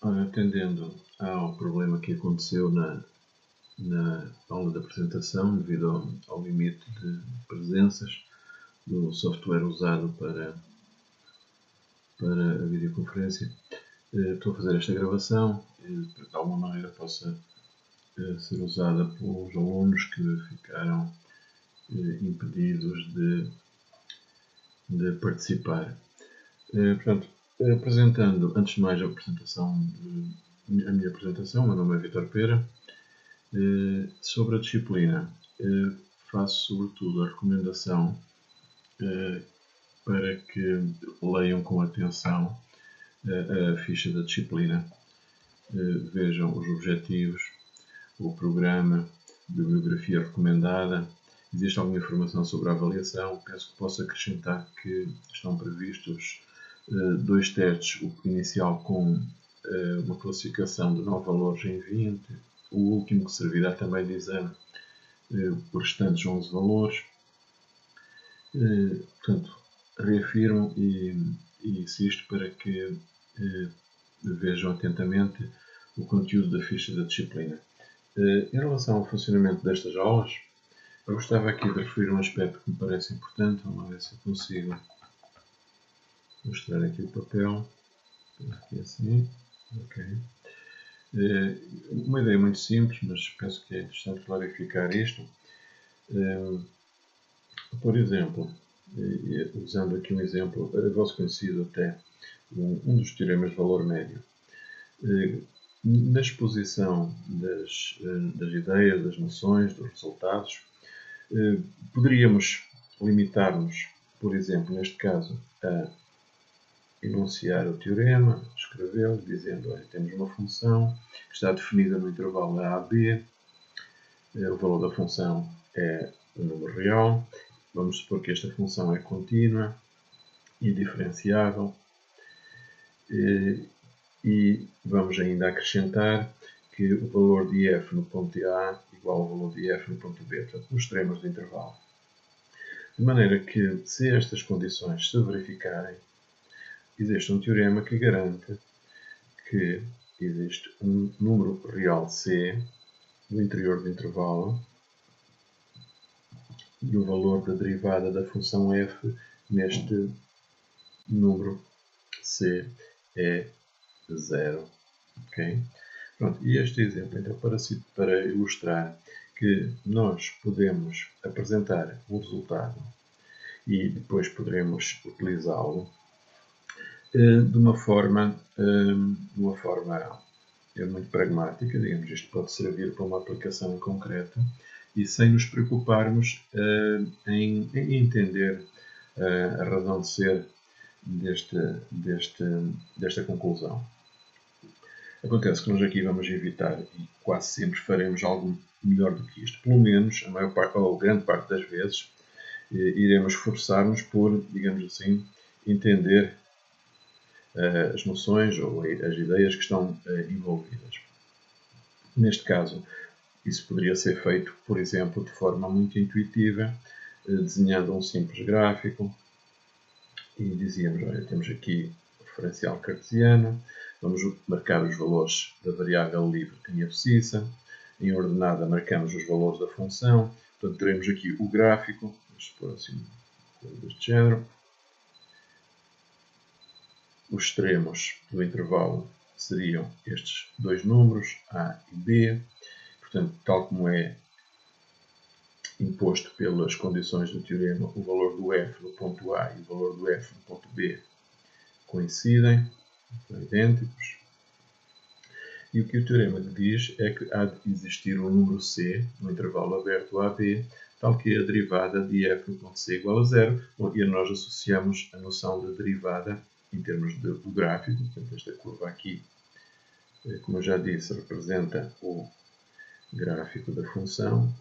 Ora, atendendo ao problema que aconteceu na aula de apresentação, devido ao limite de presenças do software usado para a videoconferência, estou a fazer esta gravação para que de alguma maneira possa ser usada pelos alunos que ficaram impedidos de participar. Portanto, apresentando, antes de mais, a minha apresentação, meu nome é Vítor Pera. Sobre a disciplina, faço sobretudo a recomendação para que leiam com atenção a ficha da disciplina, vejam os objetivos, o programa, a bibliografia recomendada. Existe alguma informação sobre a avaliação. Penso que posso acrescentar que estão previstos 2 testes, o inicial com uma classificação de 9 valores em 20, o último que servirá também de exame, os restantes 11 valores. Portanto, reafirmo e insisto para que vejam atentamente o conteúdo da ficha da disciplina. Em relação ao funcionamento destas aulas, eu gostava aqui de referir um aspecto que me parece importante. Vamos ver se eu consigo mostrar aqui o papel. Aqui assim. Ok. Uma ideia muito simples, mas penso que é interessante clarificar isto. Por exemplo, usando aqui um exemplo, vosso conhecido até, um dos teoremas de valor médio. Na exposição das ideias, das noções, dos resultados, poderíamos limitar-nos, por exemplo, neste caso, a enunciar o teorema, escrevê-lo, dizendo: olha, temos uma função que está definida no intervalo A a B, o valor da função é um número real, vamos supor que esta função é contínua e diferenciável, e vamos ainda acrescentar que o valor de f no ponto A igual ao valor de f no ponto B, portanto, nos extremos do intervalo. De maneira que, se estas condições se verificarem, existe um teorema que garante que existe um número real C no interior do intervalo e o valor da derivada da função f neste número C é 0. Okay? Pronto, e este exemplo, então, para ilustrar que nós podemos apresentar um resultado e depois poderemos utilizá-lo de uma forma muito pragmática, digamos, isto pode servir para uma aplicação em concreto e sem nos preocuparmos em entender a razão de ser desta conclusão. Acontece que nós aqui vamos evitar, e quase sempre faremos algo melhor do que isto. Pelo menos, a maior parte, ou grande parte das vezes, iremos esforçar-nos por, digamos assim, entender as noções ou as ideias que estão envolvidas. Neste caso, isso poderia ser feito, por exemplo, de forma muito intuitiva, desenhando um simples gráfico e dizíamos: olha, temos aqui o referencial cartesiano, vamos marcar os valores da variável livre em abscissa, em ordenada marcamos os valores da função, portanto teremos aqui o gráfico, vamos supor assim, deste género. Os extremos do intervalo seriam estes 2 números, A e B. Portanto, tal como é imposto pelas condições do teorema, o valor do f no ponto A e o valor do f no ponto B coincidem, são idênticos. E o que o teorema diz é que há de existir um número C no intervalo aberto AB, tal que a derivada de f no ponto C igual a 0. Bom, e nós associamos a noção de derivada em termos do gráfico. Portanto, esta curva aqui, como eu já disse, representa o gráfico da função.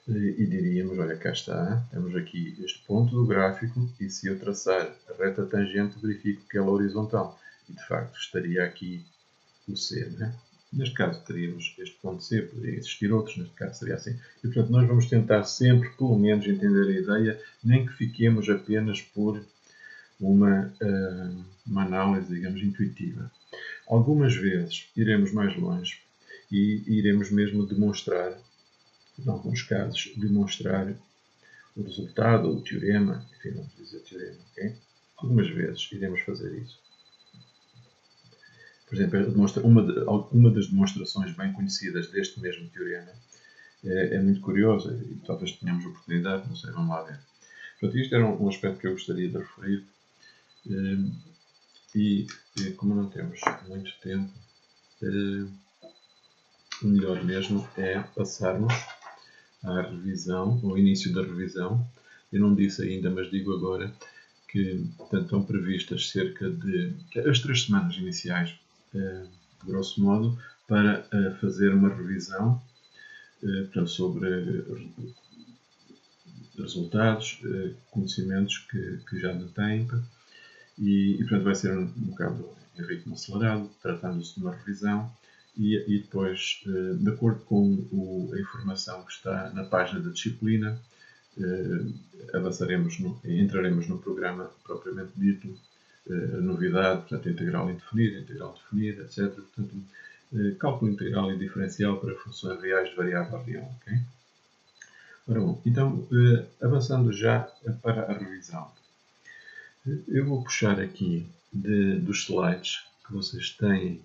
E diríamos: olha, cá está, temos aqui este ponto do gráfico e se eu traçar a reta tangente, verifico que ela é horizontal. E, de facto, estaria aqui o C, né? Neste caso, teríamos este ponto C, poderia existir outros, neste caso seria assim. E, portanto, nós vamos tentar sempre, pelo menos, entender a ideia, nem que fiquemos apenas por uma análise, digamos, intuitiva. Algumas vezes iremos mais longe e iremos mesmo demonstrar, em alguns casos, demonstrar o resultado, o teorema, enfim, vamos dizer teorema, ok? Algumas vezes iremos fazer isso. Por exemplo, uma das demonstrações bem conhecidas deste mesmo teorema é muito curiosa e talvez tenhamos oportunidade, não sei, vamos lá ver. Portanto, isto era um aspecto que eu gostaria de referir e como não temos muito tempo, o melhor mesmo é passarmos à revisão, ao início da revisão. Eu não disse ainda, mas digo agora que portanto, estão previstas cerca de as 3 semanas iniciais, grosso modo, para fazer uma revisão portanto, sobre resultados, conhecimentos que já detêm e portanto vai ser um bocado em ritmo acelerado, tratando-se de uma revisão e depois, de acordo com a informação que está na página da disciplina, entraremos no programa propriamente dito, novidade, portanto, integral definida, etc. Portanto, cálculo integral e diferencial para funções reais de variável real. Okay? Ora bom, então, avançando já para a revisão. Eu vou puxar aqui dos slides que vocês podem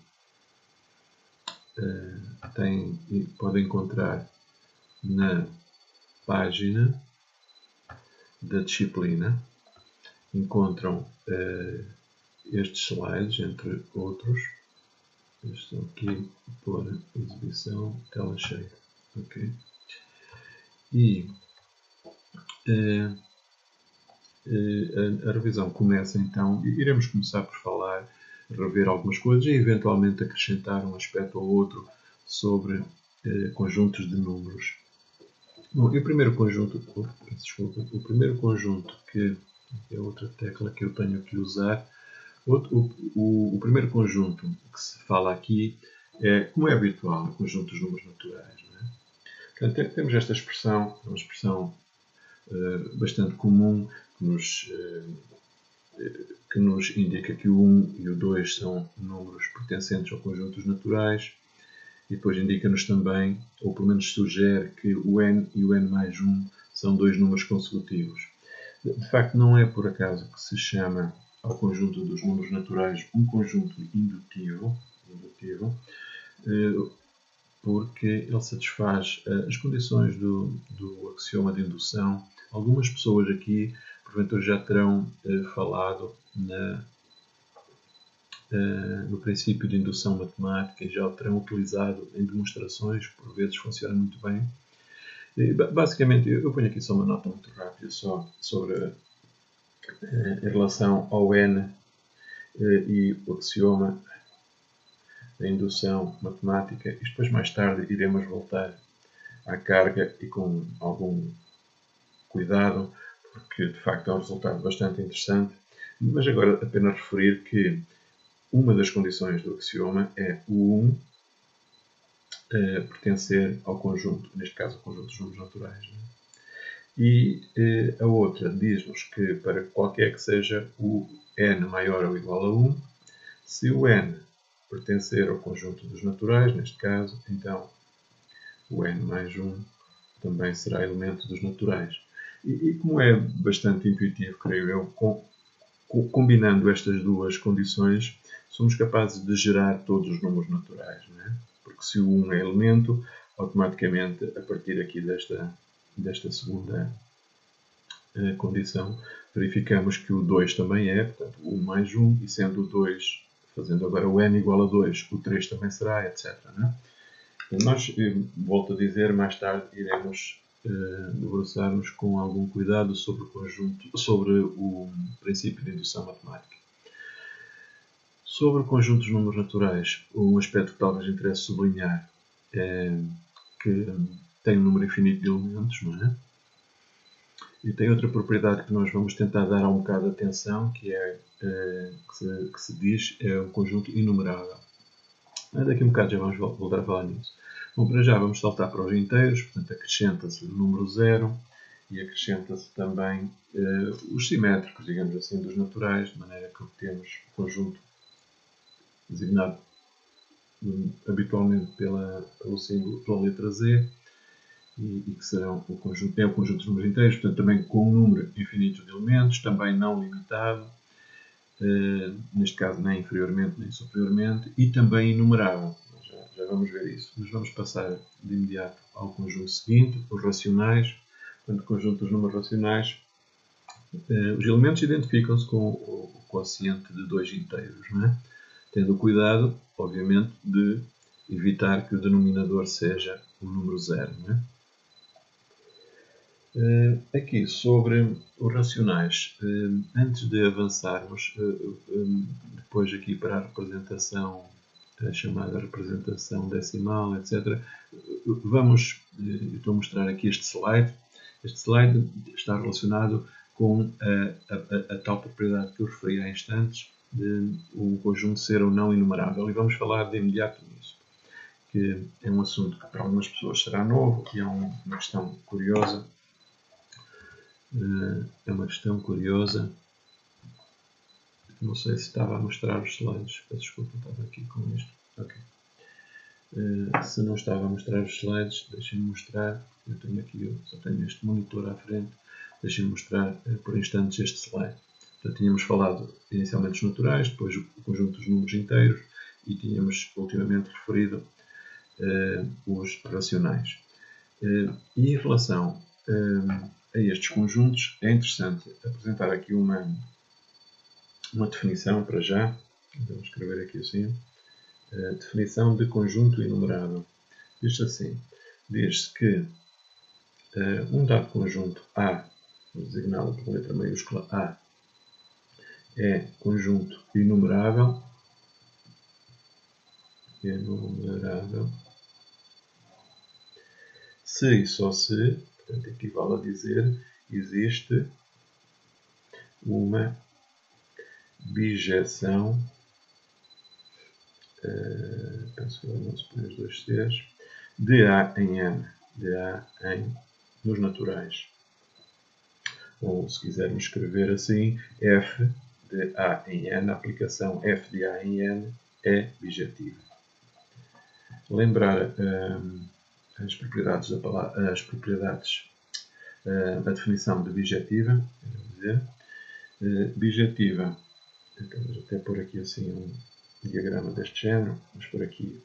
encontrar na página da disciplina. Encontram estes slides, entre outros. Estou aqui por exibição, tela cheia. Okay? E a revisão começa então, e iremos começar por falar, rever algumas coisas e eventualmente acrescentar um aspecto ou outro sobre conjuntos de números. Bom, e o primeiro conjunto, o primeiro conjunto que é outra tecla que eu tenho que usar, o primeiro conjunto que se fala aqui é, como é habitual, o conjunto dos números naturais. Não é? Portanto, temos esta expressão, uma expressão bastante comum, que nos indica que o 1 e o 2 são números pertencentes ao conjunto dos naturais, e depois indica-nos também, ou pelo menos sugere, que o n e o n mais 1 são 2 números consecutivos. De facto, não é por acaso que se chama ao conjunto dos números naturais um conjunto indutivo, porque ele satisfaz as condições do axioma de indução. Algumas pessoas aqui, porventura, já terão falado no princípio de indução matemática e já o terão utilizado em demonstrações, por vezes funciona muito bem. Basicamente, eu ponho aqui só uma nota muito rápida sobre em relação ao n e o axioma da indução matemática. E depois, mais tarde, iremos voltar à carga e com algum cuidado, porque de facto é um resultado bastante interessante. Mas agora apenas referir que uma das condições do axioma é o 1 pertencer ao conjunto, neste caso ao conjunto dos números naturais. Né? E a outra diz-nos que para qualquer que seja o n maior ou igual a 1, se o n pertencer ao conjunto dos naturais, neste caso, então o n mais 1 também será elemento dos naturais. E como é bastante intuitivo, creio eu, combinando estas duas condições, somos capazes de gerar todos os números naturais. Não é? Porque se o 1 é elemento, automaticamente, a partir aqui desta segunda condição, verificamos que o 2 também é, portanto, o 1 mais 1, e sendo o 2, fazendo agora o n igual a 2, o 3 também será, etc. Não é? Então, nós, volto a dizer, mais tarde iremos debruçar-nos com algum cuidado sobre o princípio de indução matemática. Sobre o conjunto dos números naturais, um aspecto que talvez interesse sublinhar é que tem um número infinito de elementos, não é? E tem outra propriedade que nós vamos tentar dar um bocado de atenção, que é que se diz é um conjunto inumerável. Daqui a um bocado já vamos voltar a falar nisso. Bom, para já vamos saltar para os inteiros, portanto acrescenta-se o número 0 e acrescenta-se também os simétricos, digamos assim, dos naturais, de maneira que obtemos o conjunto designado habitualmente pelo símbolo, pela letra Z, e que serão o conjunto de números inteiros, portanto também com um número infinito de elementos, também não limitado, neste caso nem inferiormente nem superiormente, e também inumerável. Já vamos ver isso. Mas vamos passar de imediato ao conjunto seguinte, os racionais. Portanto, o conjunto dos números racionais, os elementos identificam-se com o quociente de 2 inteiros, não é? Tendo cuidado, obviamente, de evitar que o denominador seja o número 0, não é? Aqui sobre os racionais, antes de avançarmos, depois aqui para a representação, a chamada representação decimal, etc., estou a mostrar aqui este slide. Este slide está relacionado com a tal propriedade que eu referi há instantes, de um conjunto ser ou não enumerável, e vamos falar de imediato nisso, que é um assunto que para algumas pessoas será novo e é uma questão curiosa. É uma questão curiosa. Não sei se estava a mostrar os slides. Peço desculpa, estava aqui com isto. Ok. Se não estava a mostrar os slides, deixem-me mostrar. Eu tenho aqui, só tenho este monitor à frente. Deixem-me mostrar por instantes este slide. Portanto, tínhamos falado inicialmente dos naturais, depois o conjunto dos números inteiros e tínhamos ultimamente referido os racionais. E em relação a estes conjuntos, é interessante apresentar aqui uma definição para já. Vamos escrever aqui assim. Definição de conjunto enumerável. Diz assim: diz-se que um dado conjunto A, designado por letra maiúscula A, é conjunto enumerável, se e só se, portanto, equivale a dizer, existe uma bijeção, penso que não se põe os dois Cs, de A em N, nos naturais. Ou, se quisermos escrever assim, f de A em N, a aplicação f de A em N é bijetiva. Lembrar as propriedades da palavra, a definição de bijetiva, bijetiva, então vamos até pôr aqui assim um diagrama deste género, vamos pôr aqui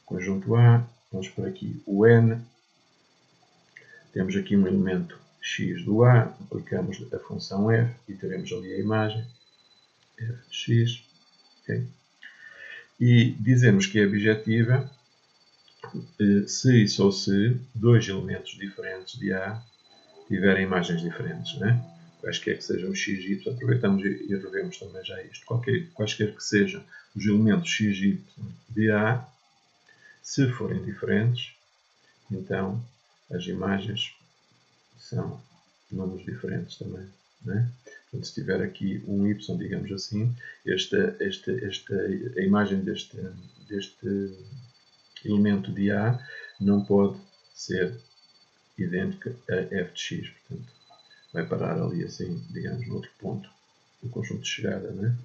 o conjunto A, vamos pôr aqui o N, temos aqui um elemento x do A, aplicamos a função f e teremos ali a imagem f de x, okay? E dizemos que é bijetiva se e só se dois elementos diferentes de A tiverem imagens diferentes, né? Quaisquer que sejam x e y, aproveitamos e revemos também já isto. Quaisquer que sejam os elementos x e y de A, se forem diferentes, então as imagens são números diferentes também, né? Portanto, se tiver aqui um y, digamos assim, a imagem deste elemento de A não pode ser idêntica a f de x, portanto, vai parar ali assim, digamos, no outro ponto do conjunto de chegada, né?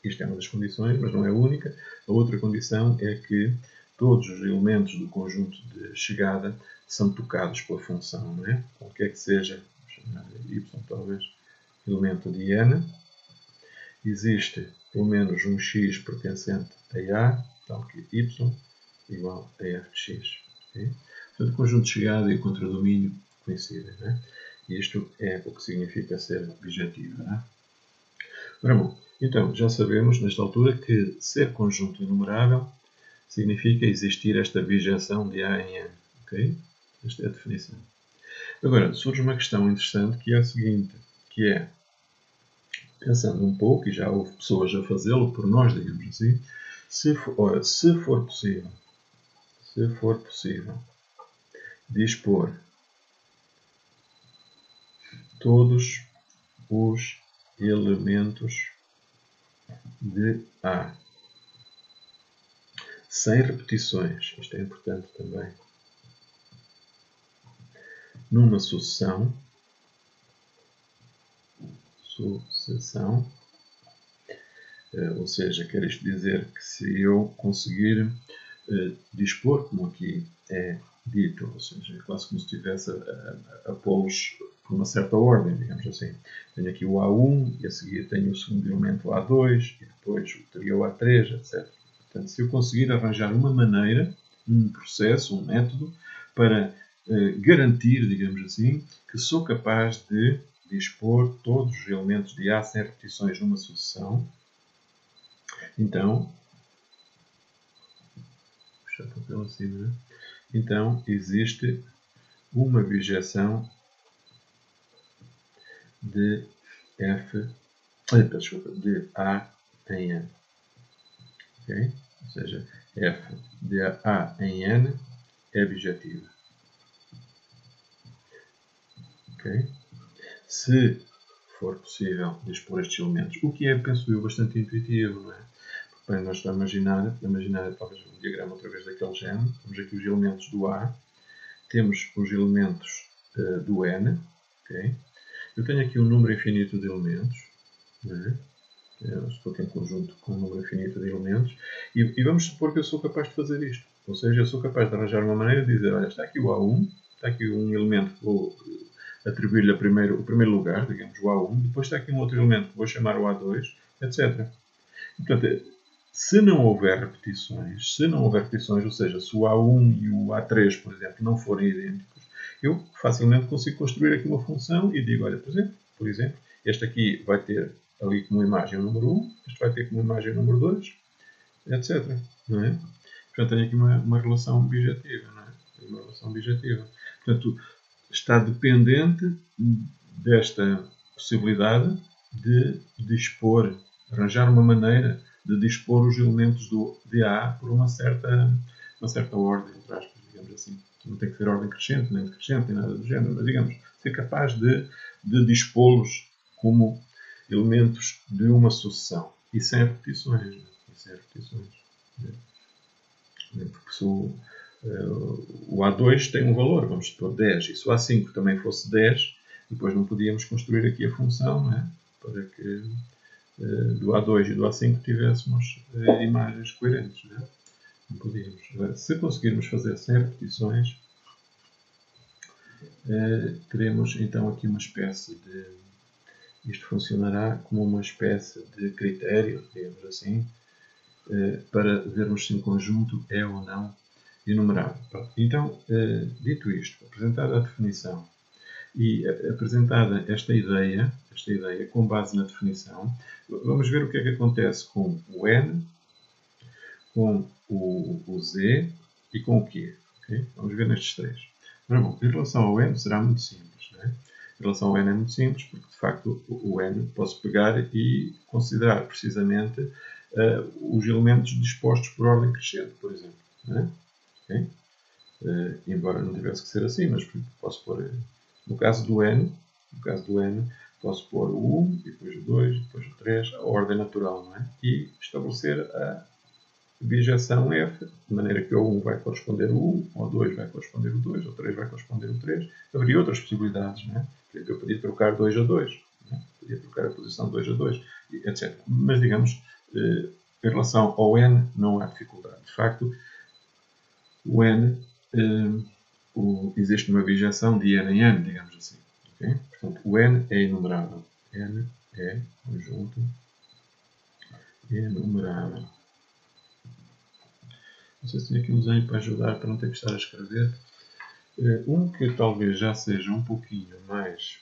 Isto é uma das condições, mas não é a única. A outra condição é que todos os elementos do conjunto de chegada são tocados pela função, não é? Qualquer que seja, vamos chamar y talvez, elemento de n, existe pelo menos um x pertencente a A, tal que y igual a f de x. Okay? Portanto, o conjunto de chegada e o contradomínio coincidem, não é? E isto é o que significa ser bijetivo, não é? Ora bom, então já sabemos nesta altura que ser conjunto enumerável significa existir esta bijeção de A em N. Okay? Esta é a definição. Agora, surge uma questão interessante que é a seguinte, que é, pensando um pouco, e já houve pessoas a fazê-lo por nós, digamos assim, se for possível dispor todos os elementos de A sem repetições, isto é importante também, numa sucessão, ou seja, quer isto dizer que se eu conseguir dispor, como aqui é dito, ou seja, é quase como se estivesse a pô-los por uma certa ordem, digamos assim. Tenho aqui o A1 e a seguir tenho o segundo elemento o A2 e depois teria o A3, etc. Portanto, se eu conseguir arranjar uma maneira, um processo, um método, para garantir, digamos assim, que sou capaz de dispor todos os elementos de A sem repetições numa sucessão, então, puxar o papel acima, então existe uma bijeção de de A em N. Okay? Ou seja, f de A em N é bijetiva. Okay? Se for possível dispor estes elementos, o que é, penso eu, bastante intuitivo, não é? Porque, bem, nós estamos a imaginar talvez um diagrama outra vez daquele género. Temos aqui os elementos do A, temos os elementos do N. Okay? Eu tenho aqui um número infinito de elementos. Não é? Estou aqui em conjunto com um número infinito de elementos. E vamos supor que eu sou capaz de fazer isto. Ou seja, eu sou capaz de arranjar uma maneira de dizer, olha, está aqui o A1, está aqui um elemento que vou atribuir-lhe o primeiro lugar, digamos, o A1, depois está aqui um outro elemento que vou chamar o A2, etc. Portanto, se não houver repetições, ou seja, se o A1 e o A3, por exemplo, não forem idênticos, eu facilmente consigo construir aqui uma função e digo, olha, por exemplo, este aqui vai ter ali como imagem o número 1, este vai ter como imagem o número 2, etc. Não é? Portanto, tenho aqui uma relação objetiva. Não é? Uma relação objetiva. Portanto, está dependente desta possibilidade de dispor, arranjar uma maneira de dispor os elementos de A por uma certa ordem, entre aspas, digamos assim. Não tem que ser ordem crescente, nem decrescente, nem nada do género, mas, digamos, ser capaz de dispô-los como elementos de uma sucessão. E sem repetições. Porque se o A2 tem um valor, vamos supor 10, e se o A5 também fosse 10, depois não podíamos construir aqui a função, não é? Para que do A2 e do A5 tivéssemos imagens coerentes. Não é? Não podíamos. Agora, se conseguirmos fazer sem repetições, teremos então aqui uma espécie de... Isto funcionará como uma espécie de critério, digamos assim, para vermos se um conjunto é ou não enumerável. Então, dito isto, apresentada a definição e apresentada esta ideia com base na definição, vamos ver o que é que acontece com o N, com o Z e com o Q. Okay? Vamos ver nestes três. Mas, bom, em relação ao N será muito simples. Não é? Em relação ao N é muito simples, porque de facto o N posso pegar e considerar precisamente os elementos dispostos por ordem crescente, por exemplo. Não é? Okay? Embora não tivesse que ser assim, mas posso pôr, no caso do N, posso pôr o 1, e depois o 2, e depois o 3, a ordem natural, não é? E estabelecer a bijeção F, de maneira que o 1 vai corresponder ao 1, o 2 vai corresponder ao 2, o 3 vai corresponder ao 3. Haveria outras possibilidades, não é? Eu podia trocar 2 a 2, não é? Podia trocar a posição 2 a 2, etc. Mas, digamos, em relação ao N, não há dificuldade. De facto, o N, existe uma bijeção de N em N, digamos assim. Okay? Portanto, o N é enumerável. N é conjunto enumerável. Não sei se tenho aqui um desenho para ajudar, para não ter que estar a escrever. Um que talvez já seja um pouquinho mais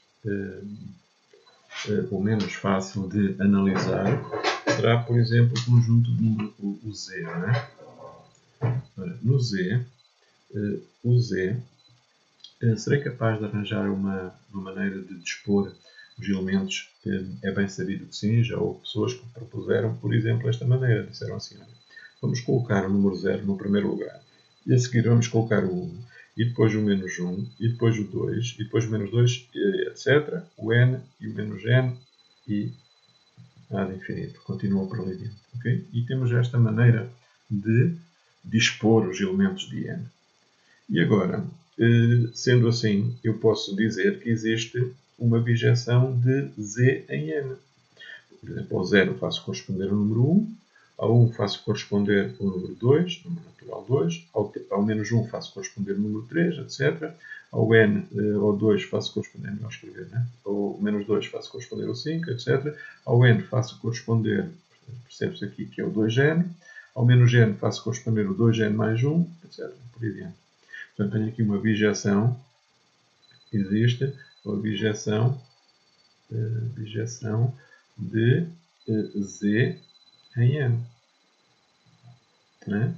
ou menos fácil de analisar será, por exemplo, o conjunto de número, o Z. Não é? Ora, no Z, o Z, serei capaz de arranjar uma maneira de dispor os elementos? É bem sabido que sim, já houve pessoas que propuseram, por exemplo, esta maneira. Disseram assim, olha, vamos colocar o número 0 no primeiro lugar, e a seguir vamos colocar o 1, e depois o menos 1, e depois o 2, e depois o menos 2, etc. O n e o menos n, e ad infinito. Continua por ali dentro. Okay? E temos esta maneira de dispor os elementos de n. E agora, sendo assim, eu posso dizer que existe uma bijeção de Z em N. Por exemplo, ao 0 faço corresponder ao número 1, ao 1 faço corresponder ao número 2, número natural 2, ao menos 1 faço corresponder ao número 3, etc. Ao N, ao 2 faço corresponder, melhor escrever, né? Ao menos 2 faço corresponder ao 5, etc. Ao N faço corresponder, percebe-se aqui que é o 2N. Ao menos N faço corresponder o 2N mais 1, etc. Por aí adiante. Portanto, tenho aqui uma bijeção. Existe uma bijeção de Z em N. Né?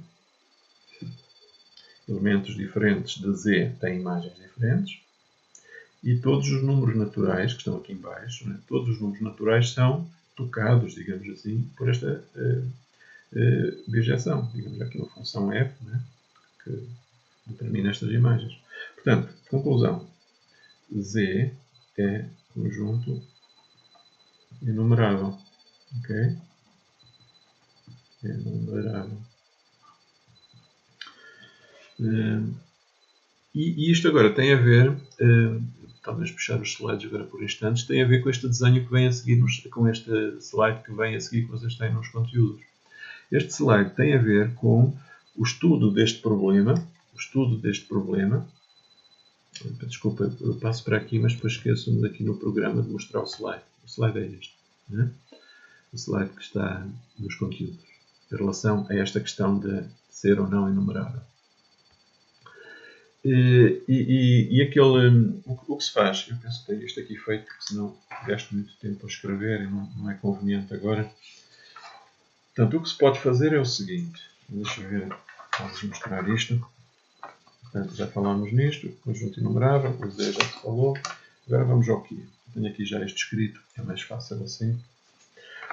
Elementos diferentes de Z têm imagens diferentes. E todos os números naturais que estão aqui em baixo, né? Todos os números naturais são tocados, digamos assim, por esta bijeção. Digamos aqui uma função f, né? Que determina estas imagens. Portanto, conclusão. Z é conjunto enumerável. Ok? Enumerável. E isto agora tem a ver, talvez puxar os slides agora por instantes, tem a ver com este desenho que vem a seguir, com este slide que vem a seguir que vocês têm nos conteúdos. Este slide tem a ver com o estudo deste problema. Desculpa, eu passo para aqui, mas depois esqueço-me aqui no programa de mostrar o slide. O slide é este. Né? O slide que está nos conteúdos. Em relação a esta questão de ser ou não enumerável. O que se faz? Eu penso que tenho isto aqui feito, porque senão gasto muito tempo a escrever e não é conveniente agora. Portanto, o que se pode fazer é o seguinte. Deixa eu ver, vamos mostrar isto. Portanto, já falámos nisto, conjunto enumerável, o Z já se falou. Agora vamos ao Q. Tenho aqui já isto escrito, é mais fácil assim.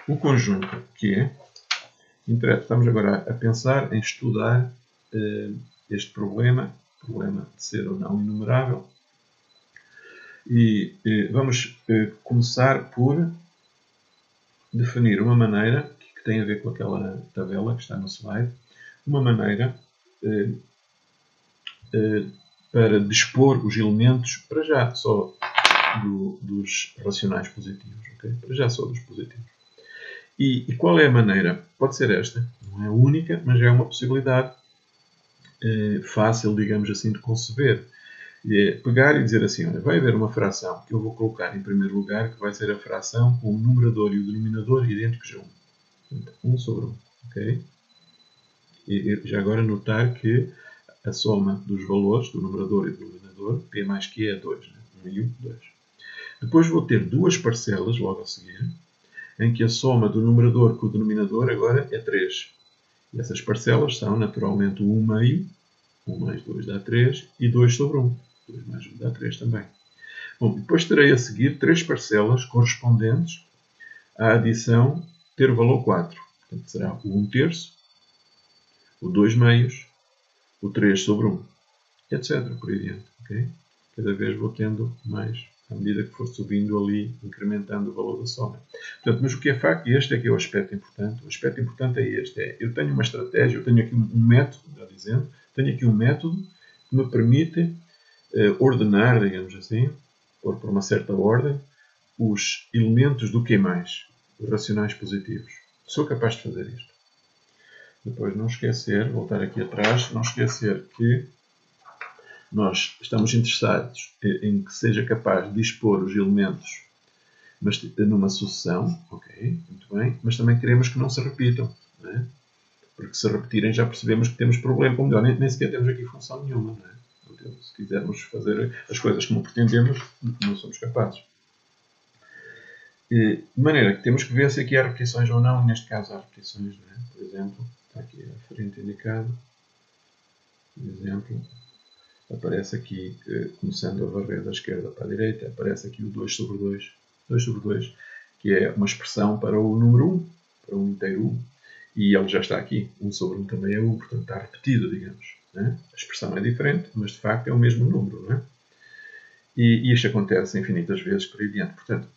O conjunto Q, estamos agora a pensar em estudar este problema de ser ou não enumerável. E vamos começar por definir uma maneira que tem a ver com aquela tabela que está no slide, uma maneira para dispor os elementos, para já só dos racionais positivos. Okay? Para já só dos positivos. E qual é a maneira? Pode ser esta. Não é única, mas é uma possibilidade fácil, digamos assim, de conceber. É pegar e dizer assim, olha, vai haver uma fração que eu vou colocar em primeiro lugar, que vai ser a fração com o numerador e o denominador idênticos a 1. Portanto, 1 sobre 1. Okay? E já agora notar que a soma dos valores do numerador e do denominador, P mais Q é 2. Né? 1 e 1, 2. Depois vou ter duas parcelas logo a seguir, em que a soma do numerador com o denominador agora é 3. E essas parcelas são naturalmente o 1 meio, 1 mais 2 dá 3, e 2 sobre 1. 2 mais 1 dá 3 também. Bom, depois terei a seguir 3 parcelas correspondentes à adição ter o valor 4. Portanto, será o 1 terço, o 2 meios, o 3 sobre 1, etc. Por aí adiante. Okay? Cada vez vou tendo mais, à medida que for subindo ali, incrementando o valor da soma. Portanto, mas o que é facto, e este é que é o aspecto importante, o aspecto importante é este, eu tenho uma estratégia, eu tenho aqui um método, já dizendo, tenho aqui um método que me permite ordenar, digamos assim, pôr por uma certa ordem, os elementos do Q+, os racionais positivos. Sou capaz de fazer isto. Depois não esquecer, voltar aqui atrás, não esquecer que nós estamos interessados em que seja capaz de dispor os elementos mas numa sucessão, ok, muito bem, mas também queremos que não se repitam, não é? Porque se repetirem já percebemos que temos problema, ou melhor, nem sequer temos aqui função nenhuma, não é? Então, se quisermos fazer as coisas como pretendemos, não somos capazes. De maneira que temos que ver se aqui há repetições ou não, neste caso há repetições, não é? Por exemplo, está aqui a frente indicado, por exemplo, aparece aqui, começando a varrer da esquerda para a direita, aparece aqui o 2 sobre 2, 2 sobre 2, que é uma expressão para o número 1, para um inteiro 1. E ele já está aqui. 1 sobre 1 também é 1, portanto está repetido, digamos. Né? A expressão é diferente, mas de facto é o mesmo número. Não é? E isto acontece infinitas vezes por aí adiante. Portanto,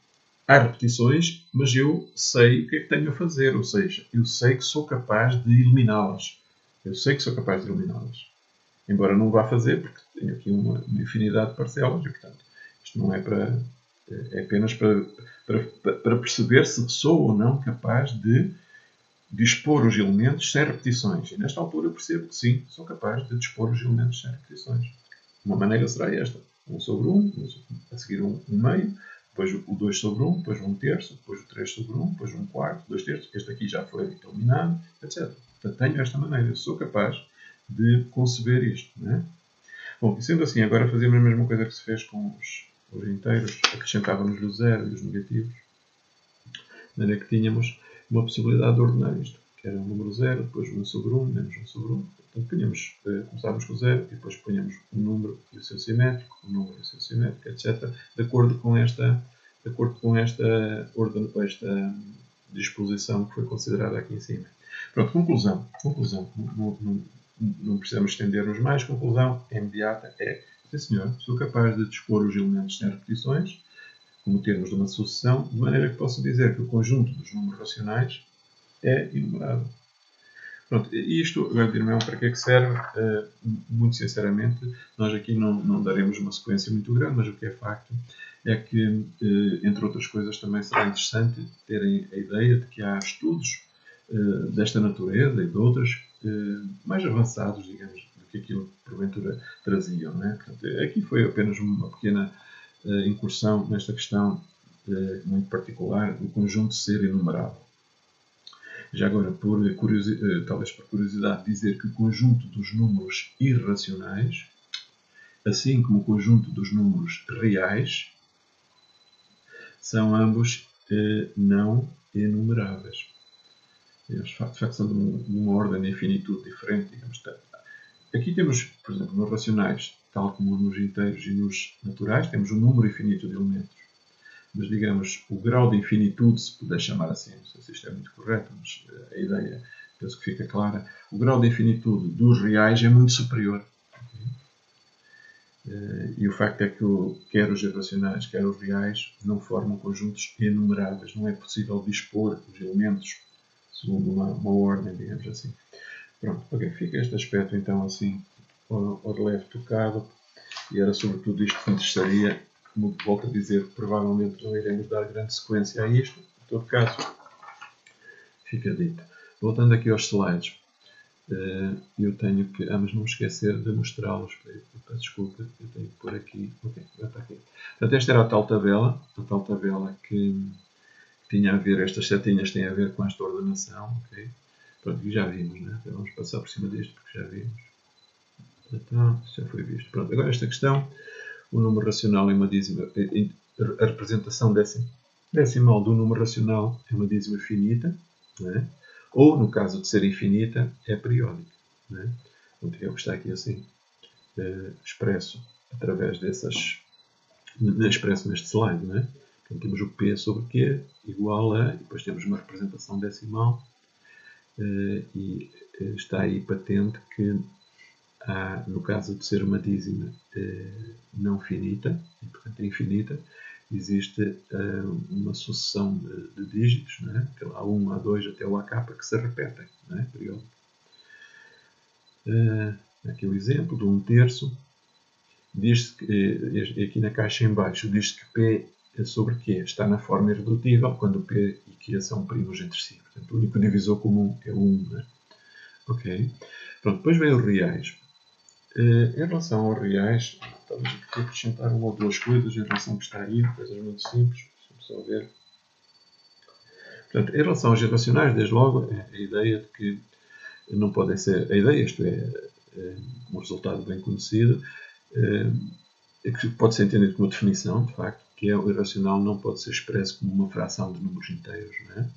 há repetições, mas eu sei o que é que tenho a fazer. Ou seja, eu sei que sou capaz de eliminá-las. Eu sei que sou capaz de eliminá-las. Embora não vá fazer, porque tenho aqui uma infinidade de parcelas e, portanto, isto não é para... É apenas para perceber se sou ou não capaz de dispor os elementos sem repetições. E nesta altura percebo que sim, sou capaz de dispor os elementos sem repetições. Uma maneira será esta. 1 sobre 1, a seguir um meio, depois o 2 sobre 1, depois 1 terço, depois o 3 sobre 1, depois 1 quarto, 2 terços. Este aqui já foi eliminado, etc. Portanto, tenho esta maneira. Eu sou capaz de conceber isto. Não é? Bom, e sendo assim, agora fazemos a mesma coisa que se fez com os inteiros. Acrescentávamos o zero e os negativos. De maneira que tínhamos uma possibilidade de ordenar isto, que era o número 0, depois 1 sobre 1, menos 1 sobre 1. Portanto, começávamos com 0 e depois punhamos o número e o seu simétrico, o número e o seu simétrico, etc., de acordo com esta disposição que foi considerada aqui em cima. Pronto, conclusão. Não precisamos estender-nos mais. Conclusão imediata é: sim senhor, sou capaz de dispor os elementos sem repetições, como termos de uma sucessão, de maneira que posso dizer que o conjunto dos números racionais é inumerável. Pronto, e isto, agora dirão para que é que serve? Muito sinceramente, nós aqui não daremos uma sequência muito grande, mas o que é facto é que, entre outras coisas, também será interessante terem a ideia de que há estudos desta natureza e de outras mais avançados, digamos, do que aquilo que porventura traziam. Não é? Portanto, aqui foi apenas uma pequena incursão nesta questão muito particular do conjunto ser inumerável. Já agora, talvez por curiosidade, dizer que o conjunto dos números irracionais, assim como o conjunto dos números reais, são ambos não enumeráveis. Eles, de facto, são de uma ordem de infinitude diferente, digamos. Aqui temos, por exemplo, nos racionais, tal como nos inteiros e nos naturais, temos um número infinito de elementos. Mas, digamos, o grau de infinitude, se puder chamar assim, não sei se isto é muito correto, mas a ideia penso que fica clara, o grau de infinitude dos reais é muito superior. E o facto é que quer os irracionais, quer os reais, não formam conjuntos enumeráveis. Não é possível dispor os elementos segundo uma ordem, digamos assim. Pronto, ok, fica este aspecto então assim, ao releve tocado, e era sobretudo isto que me interessaria. Como volto a dizer, provavelmente não iremos dar grande sequência a isto. Em todo caso, fica dito. Voltando aqui aos slides, eu tenho que... mas não me esquecer de mostrá-los. Peço desculpa, eu tenho que pôr aqui... Ok, já está aqui. Portanto, esta era a tal tabela que tinha a ver, estas setinhas têm a ver com esta ordenação. Okay? Pronto, e já vimos, né? Então vamos passar por cima disto, porque já vimos. Então, já foi visto. Pronto, agora esta questão... O número racional é uma dízima. A representação decimal do número racional é uma dízima finita, não é? Ou, no caso de ser infinita, é periódica. Não é? Então, é o que está aqui assim, expresso através expresso neste slide. Não é? Então, temos o P sobre Q igual a, e depois temos uma representação decimal, e está aí patente que no caso de ser uma dízima não finita, e portanto infinita, existe uma sucessão de dígitos, não é? Então, A1, A2 até o AK, que se repetem, não é? Período. Aqui o exemplo de 1 terço. Diz-se que, aqui na caixa em baixo, diz-se que P sobre Q está na forma irredutível, quando P e Q são primos entre si. Portanto, o único divisor comum é o 1. Não é? Ok. Pronto, depois vem os reais. Em relação aos reais, talvez eu queria acrescentar uma ou duas coisas em relação ao que está aí, coisas muito simples. Deixa-me só ver. Portanto, em relação aos irracionais, desde logo, a ideia de que não podem ser... A ideia, isto é um resultado bem conhecido, é que pode ser entendido como uma definição, de facto, que é o irracional não pode ser expresso como uma fração de números inteiros. Não é?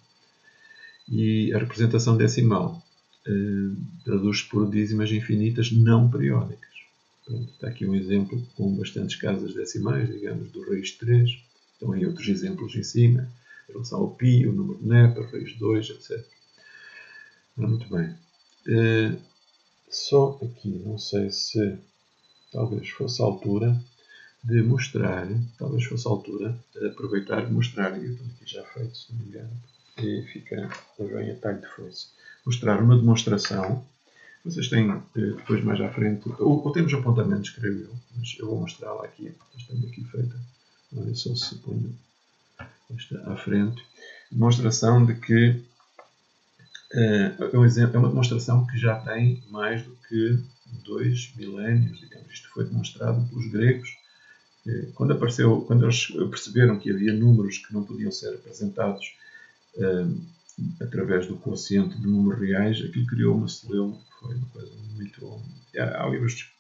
E a representação decimal traduz-se por dízimas infinitas não periódicas. Pronto, está aqui um exemplo com bastantes casas decimais, digamos, do raiz de 3. Estão aí outros exemplos em cima, em relação ao π, o número de Neper, raiz de 2, etc. Muito bem. Só aqui, não sei se talvez fosse a altura de mostrar, de aproveitar e mostrar, eu tenho aqui já feito, se não me engano, e fica bem a talho de foice, mostrar uma demonstração Vocês têm depois mais à frente, ou temos apontamentos, creio eu, mas eu vou mostrá-la aqui. Tenho aqui feita. Olha só se ponho esta à frente. Demonstração de que é uma demonstração que já tem mais do que 2 milénios, digamos. Isto foi demonstrado pelos gregos. Quando eles perceberam que havia números que não podiam ser representados através do quociente de números reais, aquilo criou uma celeuma. Foi uma coisa muito... Há livros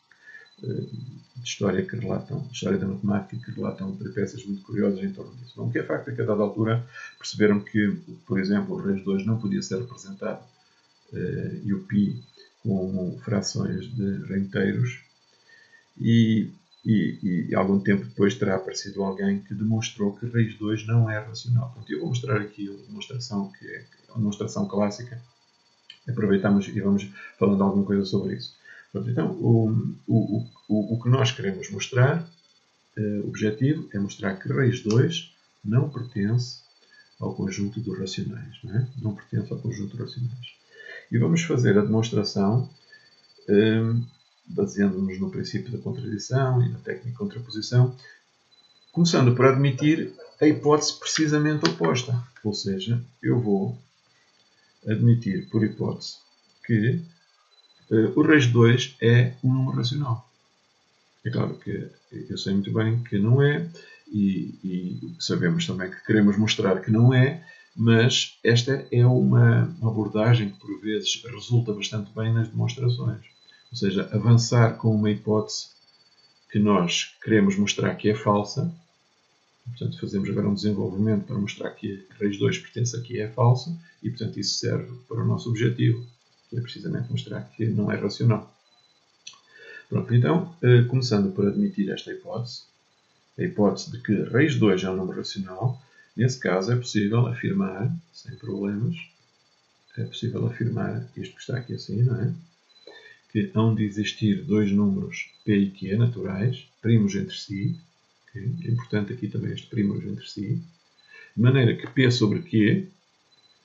de história que relatam, história da matemática, que relatam peripécias muito curiosas em torno disso. Bom, o que é facto é que a dada altura perceberam que, por exemplo, o raiz 2 não podia ser representado e o π como frações de renteiros e algum tempo depois terá aparecido alguém que demonstrou que raiz 2 não é racional. Portanto, eu vou mostrar aqui uma demonstração que é uma demonstração clássica. Aproveitamos e vamos falando alguma coisa sobre isso. Pronto, então, o que nós queremos mostrar, o objetivo, é mostrar que raiz 2 não pertence ao conjunto dos racionais. Não pertence ao conjunto dos racionais. E vamos fazer a demonstração baseando-nos no princípio da contradição e na técnica de contraposição, começando por admitir a hipótese precisamente oposta. Ou seja, eu vou admitir, por hipótese, que o raiz 2 é um número racional. É claro que eu sei muito bem que não é, e sabemos também que queremos mostrar que não é, mas esta é uma abordagem que, por vezes, resulta bastante bem nas demonstrações. Ou seja, avançar com uma hipótese que nós queremos mostrar que é falsa. Portanto, fazemos agora um desenvolvimento para mostrar que a raiz 2 pertence a que é falsa, e, portanto, isso serve para o nosso objetivo, que é precisamente mostrar que não é racional. Pronto, então, começando por admitir esta hipótese, a hipótese de que raiz 2 é um número racional, nesse caso é possível afirmar, sem problemas, é possível afirmar isto que está aqui assim, não é? Que hão de existir dois números P e Q naturais, primos entre si. Okay? É importante aqui também este primos entre si. De maneira que P sobre Q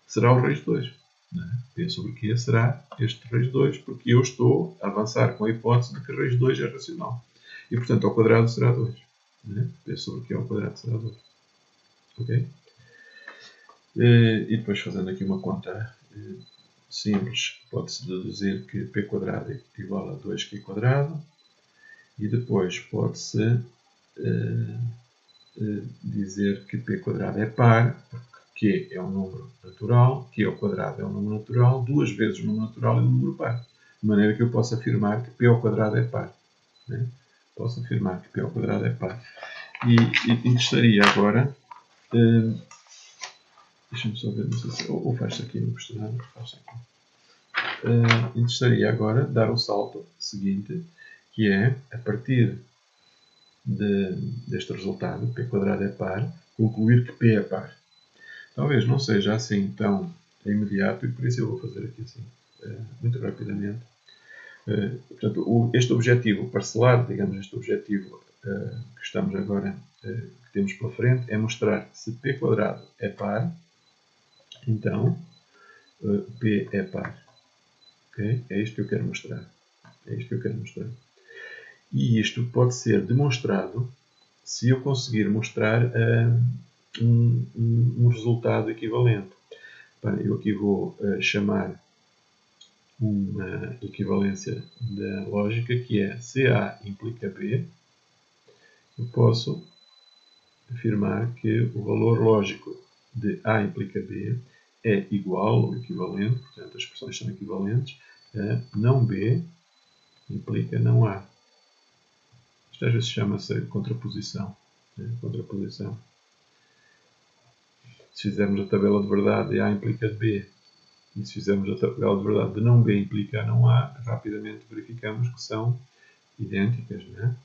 será o raiz 2. Não é? P sobre Q será este raiz 2, porque eu estou a avançar com a hipótese de que raiz 2 é racional. E, portanto, ao quadrado será 2. Não é? P sobre Q ao quadrado será 2. Ok? E depois, fazendo aqui uma conta simples, pode-se deduzir que P quadrado é igual a 2Q². E depois pode-se dizer que P quadrado é par, porque Q é um número natural, Q ao quadrado é um número natural, duas vezes o número natural é um número par. De maneira que eu posso afirmar que P ao quadrado é par. Né? Posso afirmar que P ao quadrado é par. E interessaria agora... Deixa-me só ver, não sei se... Ou faz-se aqui no questionário, faz-se aqui. Interessaria agora dar o salto seguinte, que é, a partir deste resultado, P² é par, concluir que P é par. Talvez não seja assim tão imediato, e por isso eu vou fazer aqui assim, muito rapidamente. Portanto, este objetivo parcelar, digamos, este objetivo que estamos agora, que temos pela frente, é mostrar que se P² é par, então P é par. Okay? É isto que eu quero mostrar. E isto pode ser demonstrado se eu conseguir mostrar um resultado equivalente. Eu aqui vou chamar uma equivalência da lógica, que é se A implica B, eu posso afirmar que o valor lógico de A implica B é igual ou equivalente, portanto as expressões são equivalentes, a não B implica não A. Isto às vezes chama-se contraposição. Contraposição. Se fizermos a tabela de verdade de A implica B, e se fizermos a tabela de verdade de não B implica não A, rapidamente verificamos que são idênticas. Não é?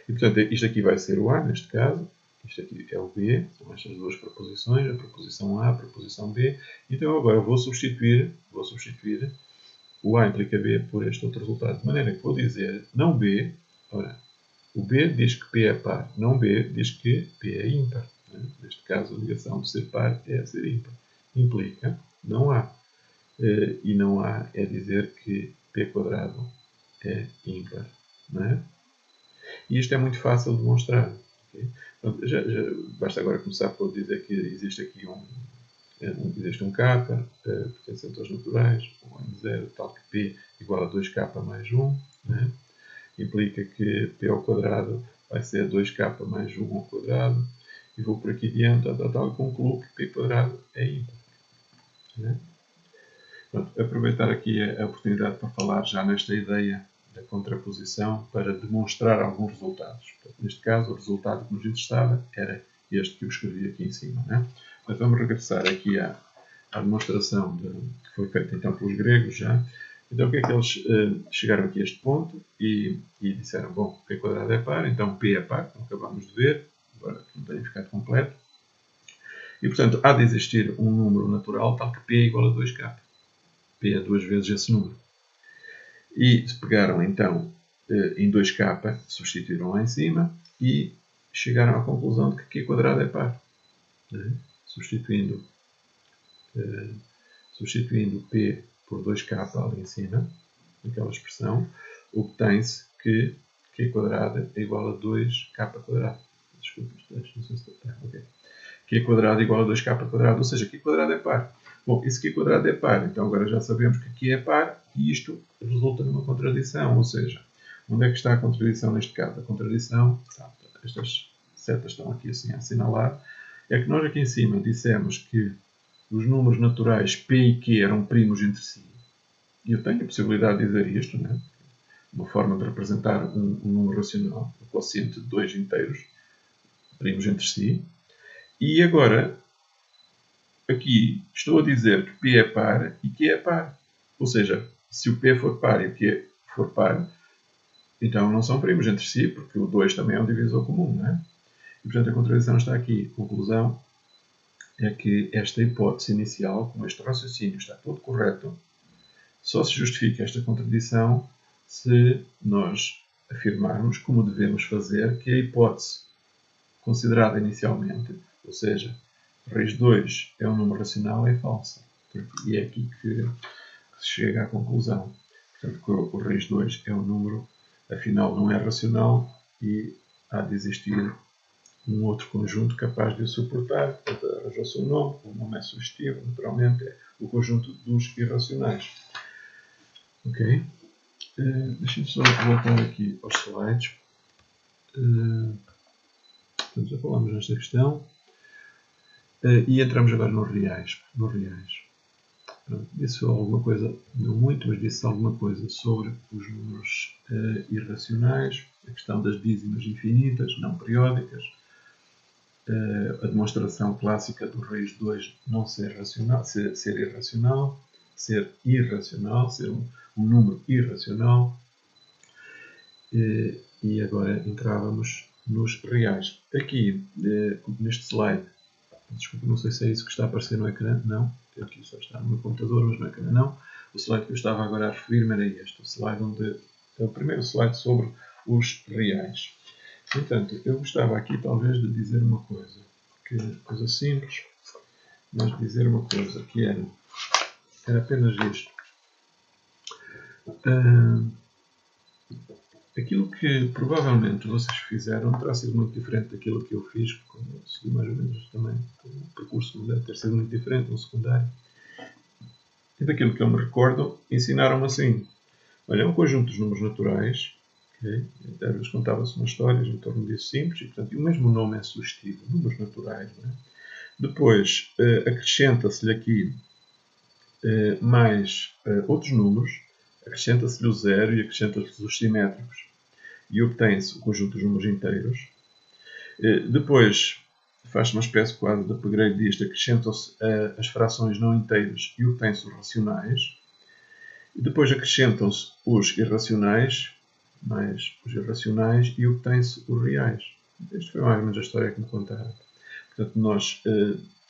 E, portanto, isto aqui vai ser o A, neste caso. Isto aqui é o B, são estas duas proposições, a proposição A, a proposição B. Então, agora vou substituir o A implica B por este outro resultado. De maneira que vou dizer não B, ora, o B diz que P é par, não B diz que P é ímpar. Né? Neste caso, a ligação de ser par é ser ímpar. Implica não há. E não há é dizer que p² é ímpar. Não é? E isto é muito fácil de demonstrar. Okay? Pronto, basta agora começar por dizer que existe aqui existe um k, pertencente aos naturais, um n0, tal que p igual a 2k mais 1. Né? Implica que p ao quadrado vai ser 2k mais 1 ao quadrado. E vou por aqui adiante, tal, concluo que p² é ímpar. Né? Pronto, aproveitar aqui a oportunidade para falar já nesta ideia da contraposição para demonstrar alguns resultados. Portanto, neste caso, o resultado que nos interessava era este que eu escrevi aqui em cima. Né? Portanto, vamos regressar aqui à demonstração que foi feita então pelos gregos já. Então, o que é que eles chegaram aqui a este ponto e disseram, bom, p² é par, então p é par, como acabamos de ver, agora que não tenha ficado completo. E, portanto, há de existir um número natural tal que p é igual a 2k. P é 2 vezes esse número. E pegaram então em 2k, substituíram lá em cima e chegaram à conclusão de que q² é par. Né? Substituindo p por 2k ali em cima, naquela expressão, obtém-se que q² é igual a 2k². Desculpa, não sei se está. Ok. q² é igual a 2k², ou seja, q² é par. Bom, e se q² é par, então agora já sabemos que q é par e isto resulta numa contradição, ou seja, onde é que está a contradição neste caso? A contradição, estas setas estão aqui assim a assinalar, é que nós aqui em cima dissemos que os números naturais p e q eram primos entre si. E eu tenho a possibilidade de dizer isto, né? Uma forma de representar um número racional, o quociente de dois inteiros, primos entre si. E agora, aqui estou a dizer que p é par e q é par. Ou seja, se o p for par e o q for par, então não são primos entre si, porque o 2 também é um divisor comum, não é? E, portanto, a contradição está aqui. A conclusão é que esta hipótese inicial, com este raciocínio, está todo correto. Só se justifica esta contradição se nós afirmarmos, como devemos fazer, que a hipótese considerada inicialmente, ou seja, raiz 2 é um número racional, é falsa. E é aqui que se chega à conclusão. Portanto, que o raiz 2 é um número, afinal, não é racional e há de existir um outro conjunto capaz de o suportar. Portanto, arranjou-se um nome, o nome é sugestivo, naturalmente, é o conjunto dos irracionais. Ok? Deixem-me só voltar aqui aos slides. Portanto, já falámos nesta questão. E entramos agora nos reais. Pronto, disse alguma coisa, não muito, mas disse alguma coisa sobre os números irracionais, a questão das dízimas infinitas, não periódicas, a demonstração clássica do raiz 2 não ser racional, ser irracional, ser um número irracional. E agora entrávamos nos reais. Aqui, neste slide, desculpa, não sei se é isso que está a aparecer no ecrã, não, aqui só está no meu computador, mas no ecrã não. O slide que eu estava agora a referir-me era este, o slide onde é o primeiro slide sobre os reais. Portanto, eu gostava aqui talvez de dizer uma coisa, coisa simples, mas dizer uma coisa, que era apenas isto. Aquilo que provavelmente vocês fizeram terá sido muito diferente daquilo que eu fiz, quando eu segui mais ou menos também o percurso deve ter sido muito diferente no secundário. E daquilo que eu me recordo, ensinaram-me assim. Olha, é um conjunto de números naturais, okay? Às vezes contava-se umas histórias em torno disso simples, e portanto o mesmo nome é sugestivo, números naturais. Não é? Depois acrescenta-se-lhe aqui mais outros números, acrescenta-se-lhe o zero e acrescenta-se os simétricos. E obtém-se o conjunto dos números inteiros. Depois faz-se uma espécie quase de upgrade disto, acrescentam-se as frações não inteiras e obtém-se os racionais. E depois acrescentam-se os irracionais, mais os irracionais, e obtém-se os reais. Esta foi mais ou menos a história que me contaram. Portanto, nós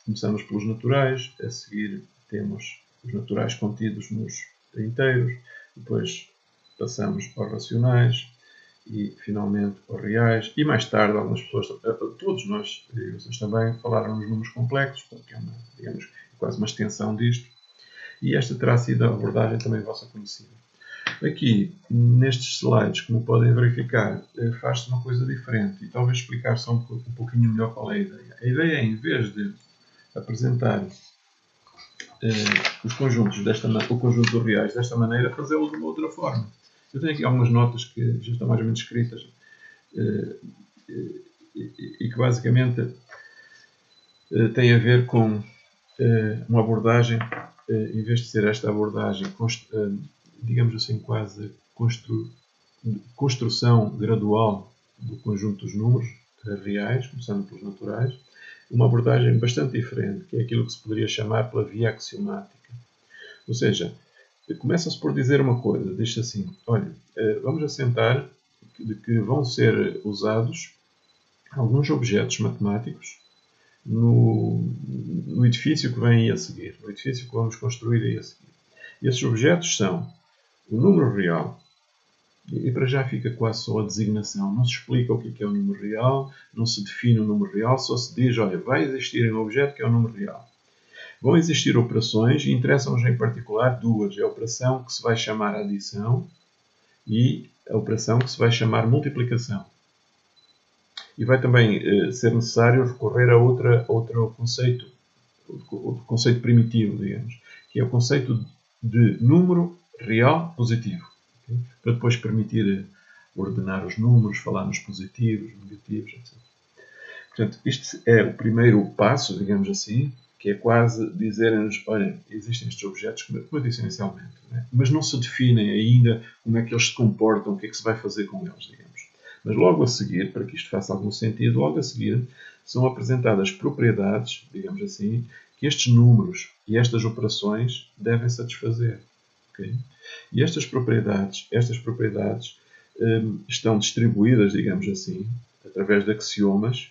começamos pelos naturais, a seguir temos os naturais contidos nos inteiros, depois passamos aos racionais e, finalmente, aos reais. E mais tarde, algumas pessoas, todos nós, e vocês também, falaram nos números complexos, portanto, que é digamos, quase uma extensão disto. E esta terá sido a abordagem também vossa conhecida. Aqui, nestes slides, como podem verificar, faz-se uma coisa diferente e talvez explicar só um pouquinho melhor qual é a ideia. A ideia é, em vez de apresentar os conjuntos o conjunto dos reais desta maneira, fazê-lo de uma outra forma. Eu tenho aqui algumas notas que já estão mais ou menos escritas e que basicamente têm a ver com uma abordagem, em vez de ser esta abordagem, digamos assim, quase construção gradual do conjunto dos números reais, começando pelos naturais, uma abordagem bastante diferente, que é aquilo que se poderia chamar pela via axiomática. Ou seja, começa-se por dizer uma coisa, diz-se assim, olha, vamos assentar de que vão ser usados alguns objetos matemáticos no edifício que vem aí a seguir, no edifício que vamos construir aí a seguir. E esses objetos são o número real, e para já fica quase só a designação. Não se explica o que é o número real, não se define o número real, só se diz, olha, vai existir um objeto que é o número real. Vão existir operações e interessam-nos em particular duas. É a operação que se vai chamar adição e a operação que se vai chamar multiplicação. E vai também ser necessário recorrer a outro conceito primitivo, digamos, que é o conceito de número real positivo. Okay? Para depois permitir ordenar os números, falar nos positivos, negativos, etc. Portanto, isto é o primeiro passo, digamos assim, que é quase dizerem-nos, olha, existem estes objetos, como eu disse inicialmente, não é? Mas não se definem ainda como é que eles se comportam, o que é que se vai fazer com eles, digamos. Mas logo a seguir, para que isto faça algum sentido, logo a seguir são apresentadas propriedades, digamos assim, que estes números e estas operações devem satisfazer. Okay? E estas propriedades estão distribuídas, digamos assim, através de axiomas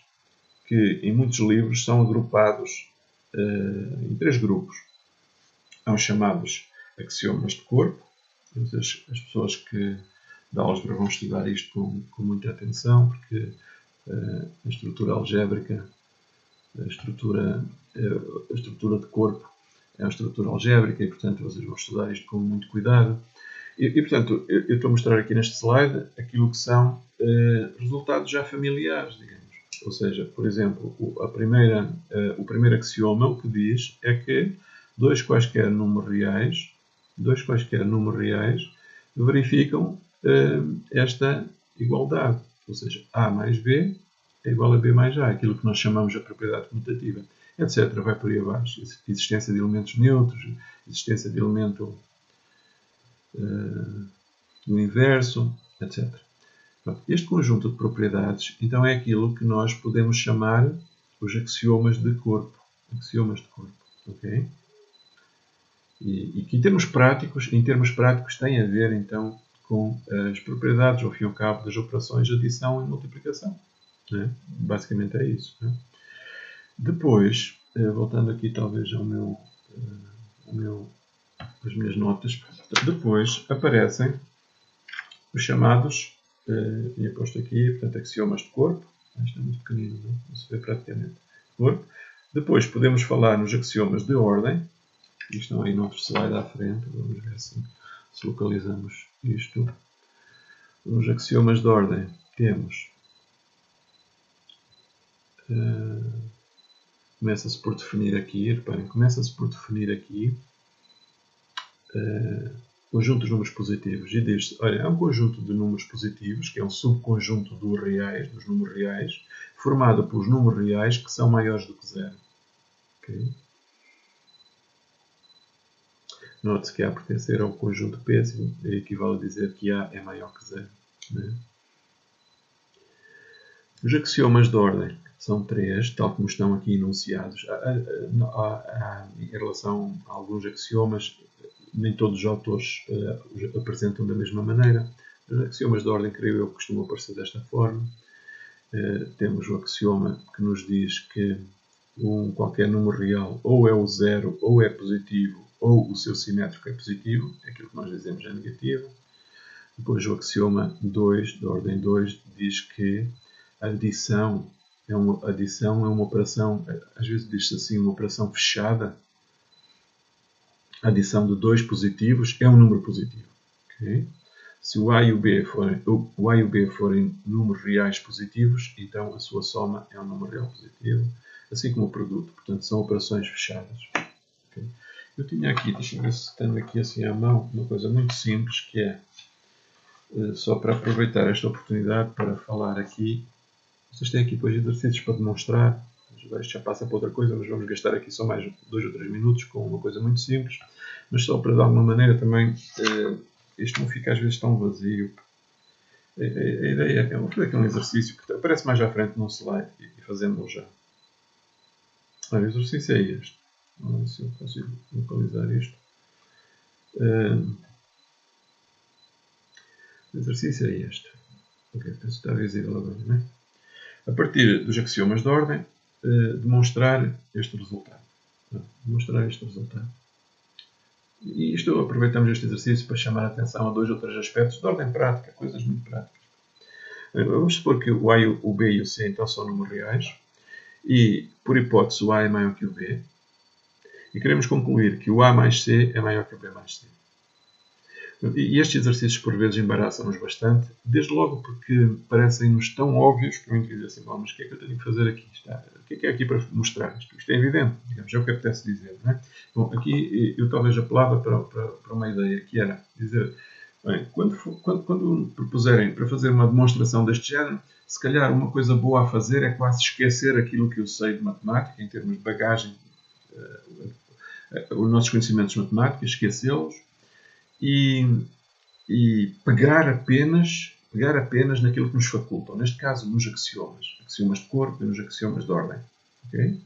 que em muitos livros são agrupados em três grupos. Há os chamados axiomas de corpo. As pessoas que da álgebra vão estudar isto com muita atenção, porque a estrutura algébrica, a estrutura de corpo é uma estrutura algébrica e, portanto, vocês vão estudar isto com muito cuidado. Portanto, eu estou a mostrar aqui neste slide aquilo que são resultados já familiares, digamos. Ou seja, por exemplo, o primeiro axioma o que diz é que dois quaisquer números reais verificam esta igualdade. Ou seja, A mais B é igual a B mais A, aquilo que nós chamamos de propriedade comutativa, etc. Vai por aí abaixo. Existência de elementos neutros, existência de elemento do inverso, etc. Este conjunto de propriedades, então, é aquilo que nós podemos chamar os axiomas de corpo. Axiomas de corpo. Okay? E que, em termos práticos, têm a ver, então, com as propriedades, ao fim e ao cabo, das operações de adição e multiplicação. Né? Basicamente é isso. Né? Depois, voltando aqui talvez as minhas notas, depois aparecem os chamados, tinha posto aqui, portanto, axiomas de corpo. Isto é muito pequenino, não se vê praticamente. Corpo. Depois podemos falar nos axiomas de ordem. Isto estão aí noutro slide à frente. Vamos ver se localizamos isto. Nos axiomas de ordem temos... começa-se por definir aqui, reparem, conjunto de números positivos e diz-se, olha, é um conjunto de números positivos, que é um subconjunto dos números reais, formado pelos números reais que são maiores do que zero. Okay? Note-se que A pertencer ao conjunto P equivale a dizer que A é maior que zero. Né? Os axiomas de ordem são três, tal como estão aqui enunciados. Em relação a alguns axiomas, nem todos os autores os apresentam da mesma maneira. Os axiomas de ordem, creio eu, costumam aparecer desta forma. Temos o axioma que nos diz que qualquer número real ou é o zero, ou é positivo, ou o seu simétrico é positivo. Aquilo que nós dizemos é negativo. Depois o axioma 2, de ordem 2, diz que a adição é uma operação, às vezes diz-se assim, uma operação fechada. A adição de dois positivos é um número positivo. Okay? Se o A e o B forem números reais positivos, então a sua soma é um número real positivo, assim como o produto. Portanto, são operações fechadas. Okay? Eu tinha aqui, deixa eu ver se tenho aqui assim à mão, uma coisa muito simples, que é, só para aproveitar esta oportunidade para falar aqui. Vocês têm aqui depois exercícios para demonstrar. Isto já passa para outra coisa, mas vamos gastar aqui só mais 2 ou 3 minutos com uma coisa muito simples. Mas só para de alguma maneira também, isto não fica às vezes tão vazio. A ideia é, vou fazer aqui um exercício que aparece mais à frente num slide e fazendo-o já. O exercício é este. Vamos ver se eu consigo localizar isto. O exercício é este. Ok, penso que está visível agora, não é? A partir dos axiomas de ordem, demonstrar este resultado. E isto, aproveitamos este exercício para chamar a atenção a 2 ou 3 aspectos de ordem prática, coisas muito práticas. Vamos supor que o A, o B e o C então são números reais e, por hipótese, o A é maior que o B e queremos concluir que o A mais C é maior que o B mais C. E estes exercícios, por vezes, embaraçam-nos bastante, desde logo porque parecem-nos tão óbvios que eu digo assim, bom, mas o que é que eu tenho que fazer aqui? O que é aqui para mostrar? Isto é evidente, digamos, é o que apetece dizer. Não é? Bom, aqui eu talvez apelava para uma ideia, que era dizer, bem, quando propuserem para fazer uma demonstração deste género, se calhar uma coisa boa a fazer é quase esquecer aquilo que eu sei de matemática, em termos de bagagem, os nossos conhecimentos de matemática, esquecê-los, e pegar apenas naquilo que nos facultam. Neste caso, nos axiomas. Axiomas de corpo e nos axiomas de ordem. Okay?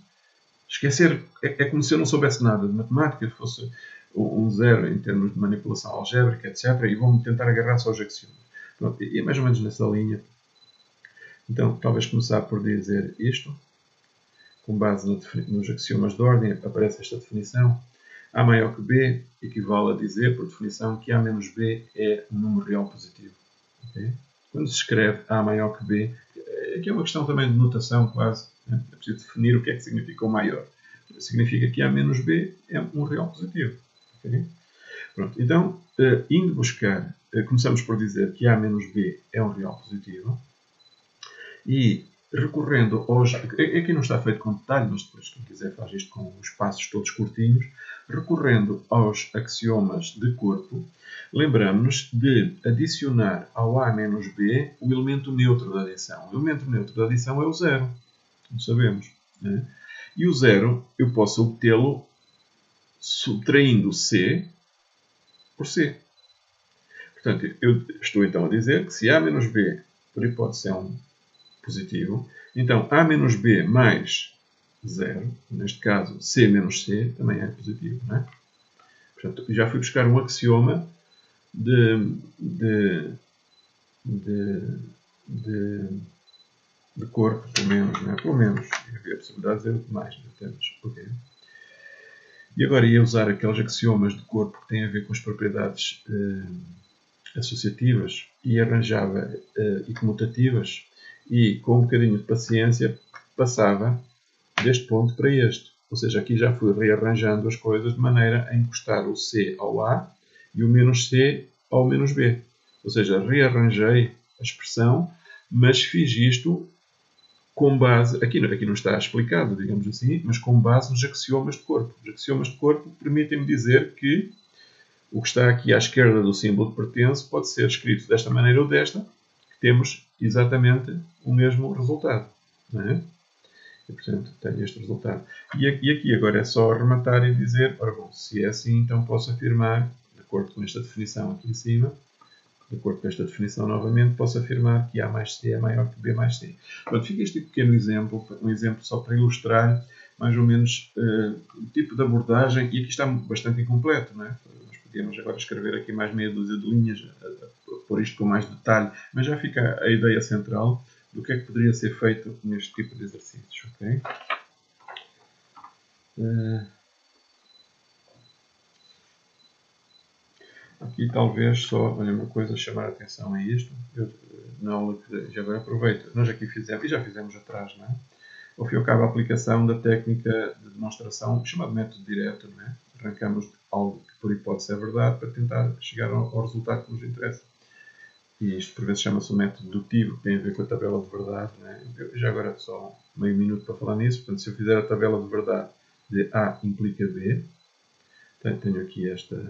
Esquecer é como se eu não soubesse nada de matemática, fosse um zero em termos de manipulação algébrica, etc. E vou-me tentar agarrar só aos axiomas. Pronto, e é mais ou menos nessa linha. Então, talvez começar por dizer isto. Com base nos axiomas de ordem, aparece esta definição. A maior que B equivale a dizer, por definição, que A menos B é um número real positivo. Okay? Quando se escreve A maior que B, aqui é uma questão também de notação quase. Né? É preciso definir o que é que significa o maior. Significa que A menos B é um real positivo. Okay? Pronto, então, indo buscar, começamos por dizer que A menos B é um real positivo. E recorrendo aos... Aqui não está feito com detalhe, mas depois quem quiser faz isto com os passos todos curtinhos. Recorrendo aos axiomas de corpo, lembramos de adicionar ao A menos B o elemento neutro da adição. O elemento neutro da adição é o zero. Não sabemos. Né? E o zero eu posso obtê-lo subtraindo C por C. Portanto, eu estou então a dizer que se A menos B, por hipótese, é um positivo, então A menos B mais 0, neste caso C menos C, também é positivo. Não é? Portanto, já fui buscar um axioma de corpo, pelo menos. Não é? Pelo menos. Havia a possibilidade de dizer mais, mas okay. E agora ia usar aqueles axiomas de corpo que têm a ver com as propriedades associativas e arranjava e comutativas. E, com um bocadinho de paciência, passava deste ponto para este. Ou seja, aqui já fui rearranjando as coisas de maneira a encostar o C ao A e o menos C ao menos B. Ou seja, rearranjei a expressão, mas fiz isto com base... Aqui não está explicado, digamos assim, mas com base nos axiomas de corpo. Os axiomas de corpo permitem-me dizer que o que está aqui à esquerda do símbolo de pertence pode ser escrito desta maneira ou desta, que temos exatamente o mesmo resultado. Não é? E, portanto, tenho este resultado. E aqui agora é só arrematar e dizer, ora bom, se é assim, então posso afirmar, de acordo com esta definição aqui em cima, de acordo com esta definição novamente, posso afirmar que A mais C é maior que B mais C. Pronto, fica este pequeno exemplo, um exemplo só para ilustrar mais ou menos o tipo de abordagem, e aqui está bastante incompleto, não é? Nós podíamos agora escrever aqui mais meia dúzia de linhas, pôr isto com mais detalhe, mas já fica a ideia central do que é que poderia ser feito neste tipo de exercícios. Okay? Aqui talvez só, olha, uma coisa, chamar a atenção a isto. Na aula que já agora aproveito, nós aqui fizemos, e já fizemos atrás, não é? Ao fim e ao cabo, a aplicação da técnica de demonstração, chamado método direto, não é? Arrancamos algo que por hipótese é verdade para tentar chegar ao resultado que nos interessa. E isto por vezes chama-se o método dedutivo, que tem a ver com a tabela de verdade. Não é? Eu já agora só meio minuto para falar nisso. Portanto, se eu fizer a tabela de verdade de A implica B, tenho aqui estas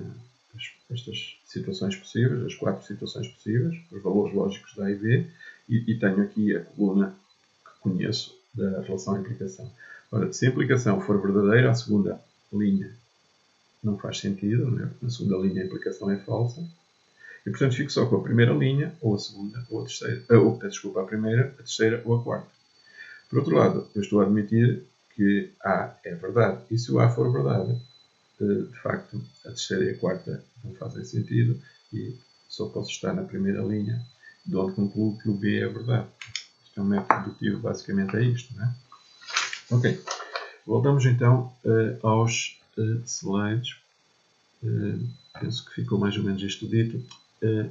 situações possíveis, as 4 situações possíveis, os valores lógicos de A e B, e tenho aqui a coluna que conheço da relação implicação. Ora, se a implicação for verdadeira, a segunda linha não faz sentido, não é? Na segunda linha a implicação é falsa, e portanto fico só com a primeira linha, ou a segunda, ou a terceira, desculpa, a primeira, a terceira ou a quarta. Por outro lado, eu estou a admitir que A é verdade, e se o A for verdade, de facto, a terceira e a quarta não fazem sentido, e só posso estar na primeira linha, de onde concluo que o B é verdade. Isto é um método dedutivo, basicamente é isto, não é? Ok, voltamos então aos slides. Penso que ficou mais ou menos isto dito.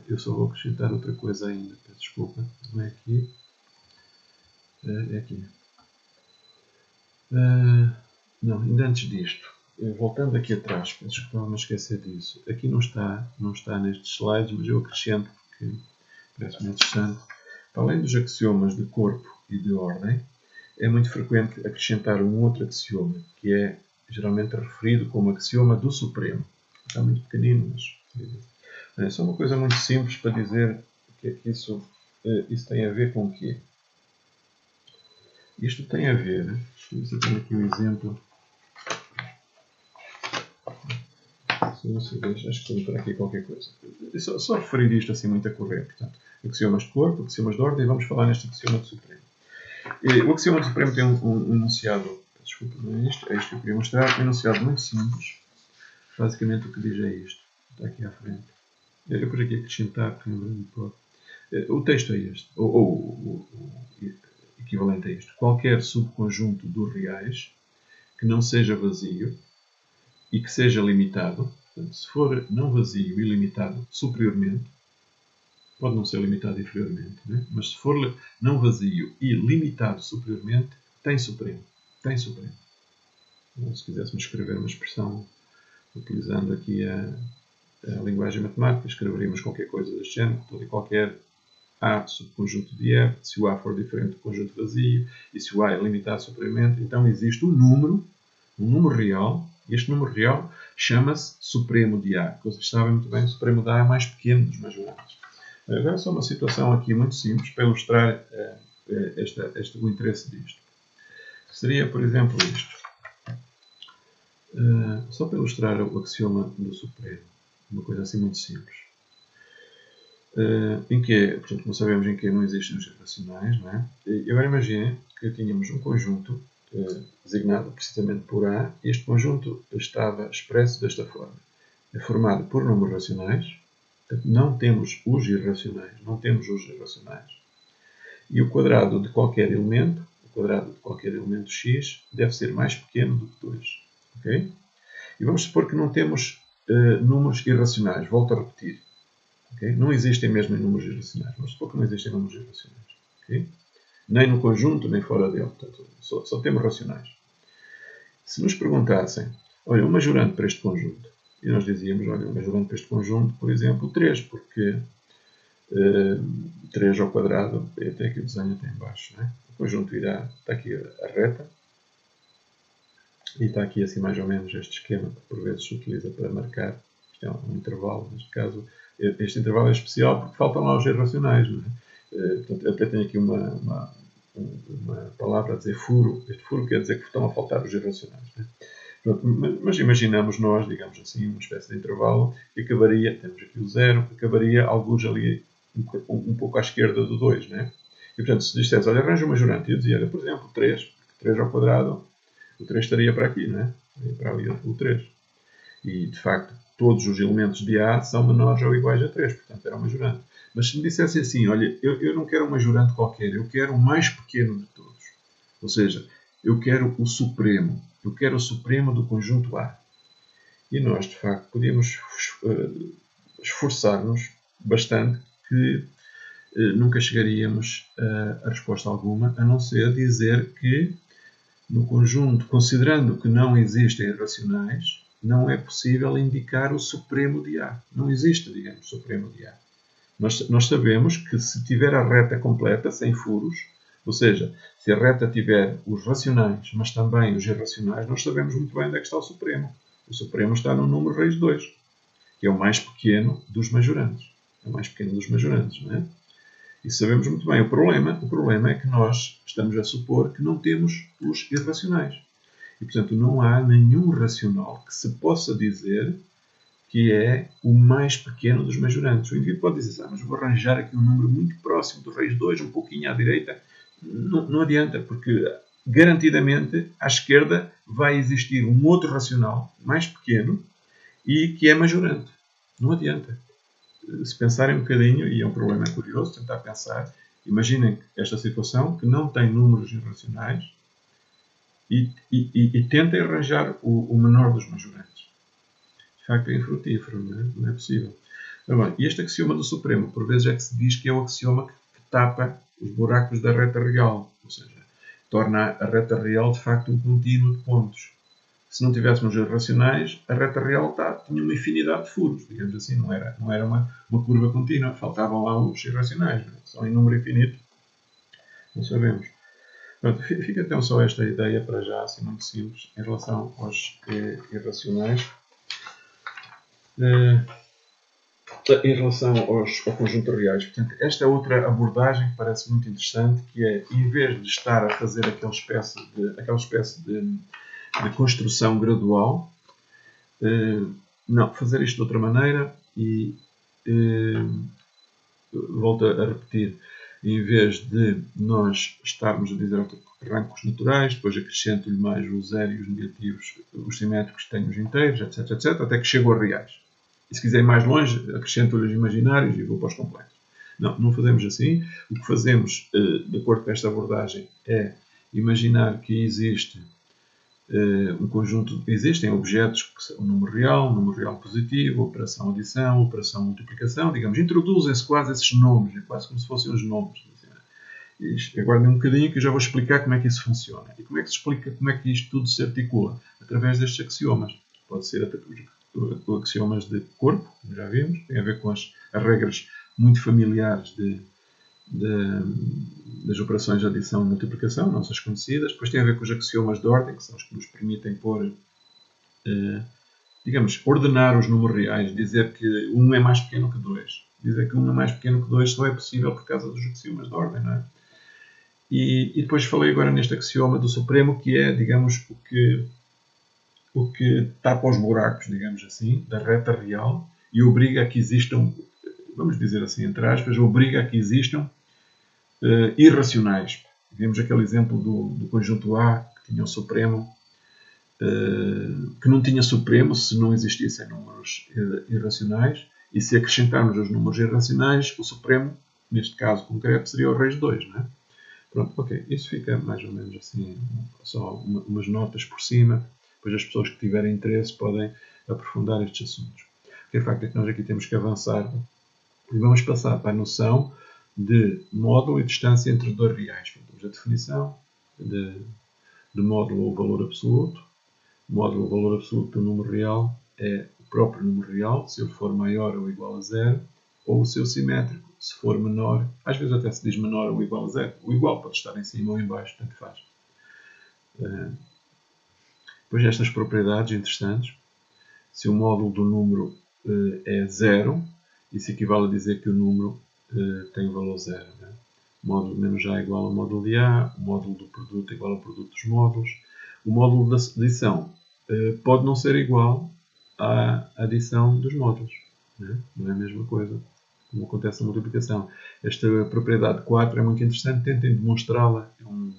Eu só vou acrescentar outra coisa ainda, peço desculpa, não é aqui, é aqui. Não, ainda antes disto, voltando aqui atrás, peço desculpa, não me esquecer disso. Aqui não está nestes slides, mas eu acrescento porque parece-me interessante. Para além dos axiomas de corpo e de ordem, é muito frequente acrescentar um outro axioma, que é geralmente referido como axioma do Supremo. Está muito pequenino, mas é só uma coisa muito simples para dizer o que é que isso tem a ver com o quê. Isto tem a ver, eu tenho aqui um exemplo. Acho que vou botar aqui qualquer coisa. Só referir isto assim muito a correr. Portanto, axiomas de corpo, axiomas de ordem, e vamos falar neste axioma do Supremo. O axioma do Supremo tem um enunciado, desculpa, não é isto que eu queria mostrar, um enunciado muito simples. Basicamente o que diz é isto. Está aqui à frente. Eu por aqui acrescentar, que lembrando de pôr. O texto é este, ou equivalente a isto. Qualquer subconjunto dos reais que não seja vazio e que seja limitado, portanto, se for não vazio e limitado superiormente, pode não ser limitado inferiormente, né? Mas se for não vazio e limitado superiormente, tem supremo. Tem supremo. Então, se quiséssemos escrever uma expressão utilizando aqui a linguagem matemática, escreveríamos qualquer coisa deste género, todo e qualquer A subconjunto de F, se o A for diferente do conjunto vazio, e se o A é limitado superiormente, então existe um número real, e este número real chama-se supremo de A. Vocês sabem muito bem que o supremo de A é mais pequeno dos majorantes. Agora só uma situação aqui muito simples para ilustrar o interesse disto. Seria, por exemplo, isto. Só para ilustrar o axioma do supremo. Uma coisa assim muito simples. Em que, portanto, como sabemos em que não existem os irracionais, não é? E agora imagine que tínhamos um conjunto designado precisamente por A, e este conjunto estava expresso desta forma. É formado por números racionais, não temos os irracionais, e o quadrado de qualquer elemento, x, deve ser mais pequeno do que 2. Okay? E vamos supor que não temos números irracionais. Volto a repetir. Okay? Não existem mesmo números irracionais. Vamos supor que não existem números irracionais. Okay? Nem no conjunto, nem fora dele. Portanto, só temos racionais. Se nos perguntassem, olha, uma majorante para este conjunto, e nós dizíamos, olha, uma majorante para este conjunto, por exemplo, 3, porque 3 ao quadrado, até aqui o desenho até em baixo, não é? O conjunto irá, está aqui a reta, e está aqui assim mais ou menos este esquema que por vezes se utiliza para marcar, isto é um intervalo, neste caso, este intervalo é especial porque faltam lá os irracionais, não é? Portanto, eu até tenho aqui uma palavra a dizer furo, este furo quer dizer que estão a faltar os irracionais, não é? Pronto, mas imaginamos nós, digamos assim, uma espécie de intervalo que acabaria, temos aqui o 0, que acabaria alguns ali um pouco à esquerda do 2, não é? E portanto, se dissesse, olha, arranja uma majorante, eu dizia, por exemplo, 3, porque 3 ao quadrado, o 3 estaria para aqui, não é? Estaria para ali o 3. E, de facto, todos os elementos de A são menores ou iguais a 3, portanto era uma majorante. Mas se me dissesse assim, olha, eu não quero uma majorante qualquer, eu quero o mais pequeno de todos. Ou seja, eu quero o supremo. Eu quero o supremo do conjunto A. E nós, de facto, podíamos esforçar-nos bastante que nunca chegaríamos a resposta alguma, a não ser dizer que no conjunto, considerando que não existem irracionais, não é possível indicar o supremo de A. Não existe, digamos, supremo de A. Nós sabemos que se tiver a reta completa, sem furos, ou seja, se a reta tiver os racionais, mas também os irracionais, nós sabemos muito bem onde é que está o supremo. O supremo está no número raiz de 2, que é o mais pequeno dos majorantes. É o mais pequeno dos majorantes, não é? E sabemos muito bem. O problema é que nós estamos a supor que não temos os irracionais. E, portanto, não há nenhum racional que se possa dizer que é o mais pequeno dos majorantes. O indivíduo pode dizer, mas vou arranjar aqui um número muito próximo do raiz de 2, um pouquinho à direita. Não adianta, porque garantidamente à esquerda vai existir um outro racional mais pequeno e que é majorante. Não adianta. Se pensarem um bocadinho, e é um problema curioso tentar pensar, imaginem esta situação que não tem números irracionais e tentem arranjar o menor dos majorantes. De facto é infrutífero, não é possível. Bem, e este axioma do Supremo, por vezes é que se diz que é o axioma que tapa os buracos da reta real, ou seja, torna a reta real de facto um contínuo de pontos. Se não tivéssemos os racionais, a reta real tinha uma infinidade de furos, digamos assim, não era uma curva contínua, faltavam lá os irracionais, são em número infinito, não sabemos. Pronto, fica então só esta ideia para já, assim muito simples, em relação aos irracionais. Em relação aos conjuntos reais, portanto, esta é outra abordagem que parece muito interessante, que é, em vez de estar a fazer aquela espécie de construção gradual, não, fazer isto de outra maneira e volto a repetir, em vez de nós estarmos a dizer rancos naturais, depois acrescento-lhe mais os zero e os negativos, os simétricos que tenho os inteiros, etc, etc, até que chego aos reais. E se quiser ir mais longe, acrescento-lhe os imaginários e vou para os completos. Não fazemos assim. O que fazemos, de acordo com esta abordagem, é imaginar que existe um conjunto, existem objetos que são número real positivo, operação adição, operação multiplicação, digamos, introduzem-se quase esses nomes, é quase como se fossem os nomes. Aguardem um bocadinho que eu já vou explicar como é que isso funciona. E como é que se explica, como é que isto tudo se articula? Através destes axiomas. Pode ser axiomas de corpo, como já vimos, tem a ver com as regras muito familiares das operações de adição e multiplicação, nossas conhecidas. Depois tem a ver com os axiomas de ordem, que são os que nos permitem pôr, digamos, ordenar os números reais, dizer que 1 é mais pequeno que 2. Dizer que 1 é mais pequeno que 2 só é possível por causa dos axiomas de ordem, não é? E depois falei agora neste axioma do Supremo, que é, digamos, o que tapa os buracos, digamos assim, da reta real e obriga a que existam, vamos dizer assim, entre aspas, obriga a que existam irracionais. Vimos aquele exemplo do conjunto A, que tinha o Supremo, que não tinha Supremo se não existissem números irracionais, e se acrescentarmos os números irracionais, o Supremo, neste caso concreto, seria o raiz de 2, não é? Pronto, ok, isso fica mais ou menos assim, só umas notas por cima, depois as pessoas que tiverem interesse podem aprofundar estes assuntos. O que é facto é que nós aqui temos que avançar e vamos passar para a noção de módulo e distância entre dois reais. Temos a definição de módulo ou valor absoluto. O módulo ou valor absoluto do número real é o próprio número real, se ele for maior ou igual a zero, ou o seu simétrico, se for menor, às vezes até se diz menor ou igual a zero. O igual pode estar em cima ou em baixo, tanto faz. Depois estas propriedades interessantes, se o módulo do número é zero, isso equivale a dizer que o número tem o valor zero. Né? O módulo de menos A é igual ao módulo de A, o módulo do produto é igual ao produto dos módulos. O módulo da adição pode não ser igual à adição dos módulos. Né? Não é a mesma coisa como acontece na multiplicação. Esta propriedade 4 é muito interessante, tentem demonstrá-la. É um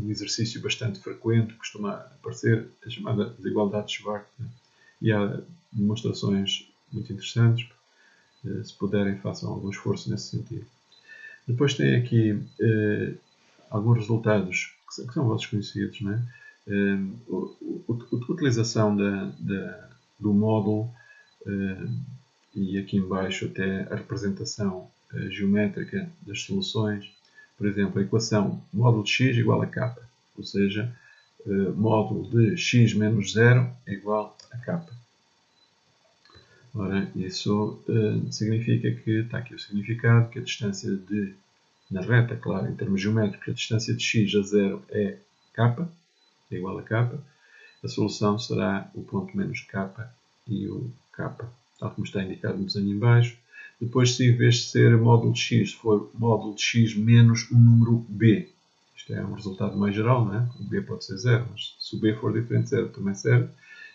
exercício bastante frequente, costuma aparecer, a chamada desigualdade de Schwarz. Né? E há demonstrações muito interessantes. Se puderem, façam algum esforço nesse sentido. Depois tem aqui alguns resultados que são vossos conhecidos. Né? A utilização do módulo e aqui embaixo até a representação geométrica das soluções. Por exemplo, a equação módulo de x igual a k, ou seja, módulo de x menos 0 é igual a k. Ora, isso significa que, está aqui o significado, que a distância na reta, claro, em termos geométricos, a distância de x a 0 é k, é igual a k. A solução será o ponto menos k e o k, tal como está indicado no desenho em baixo. Depois, se em vez de ser módulo de x, for módulo de x menos um número b, isto é um resultado mais geral, não é? O b pode ser 0, mas se o b for diferente de 0, também serve.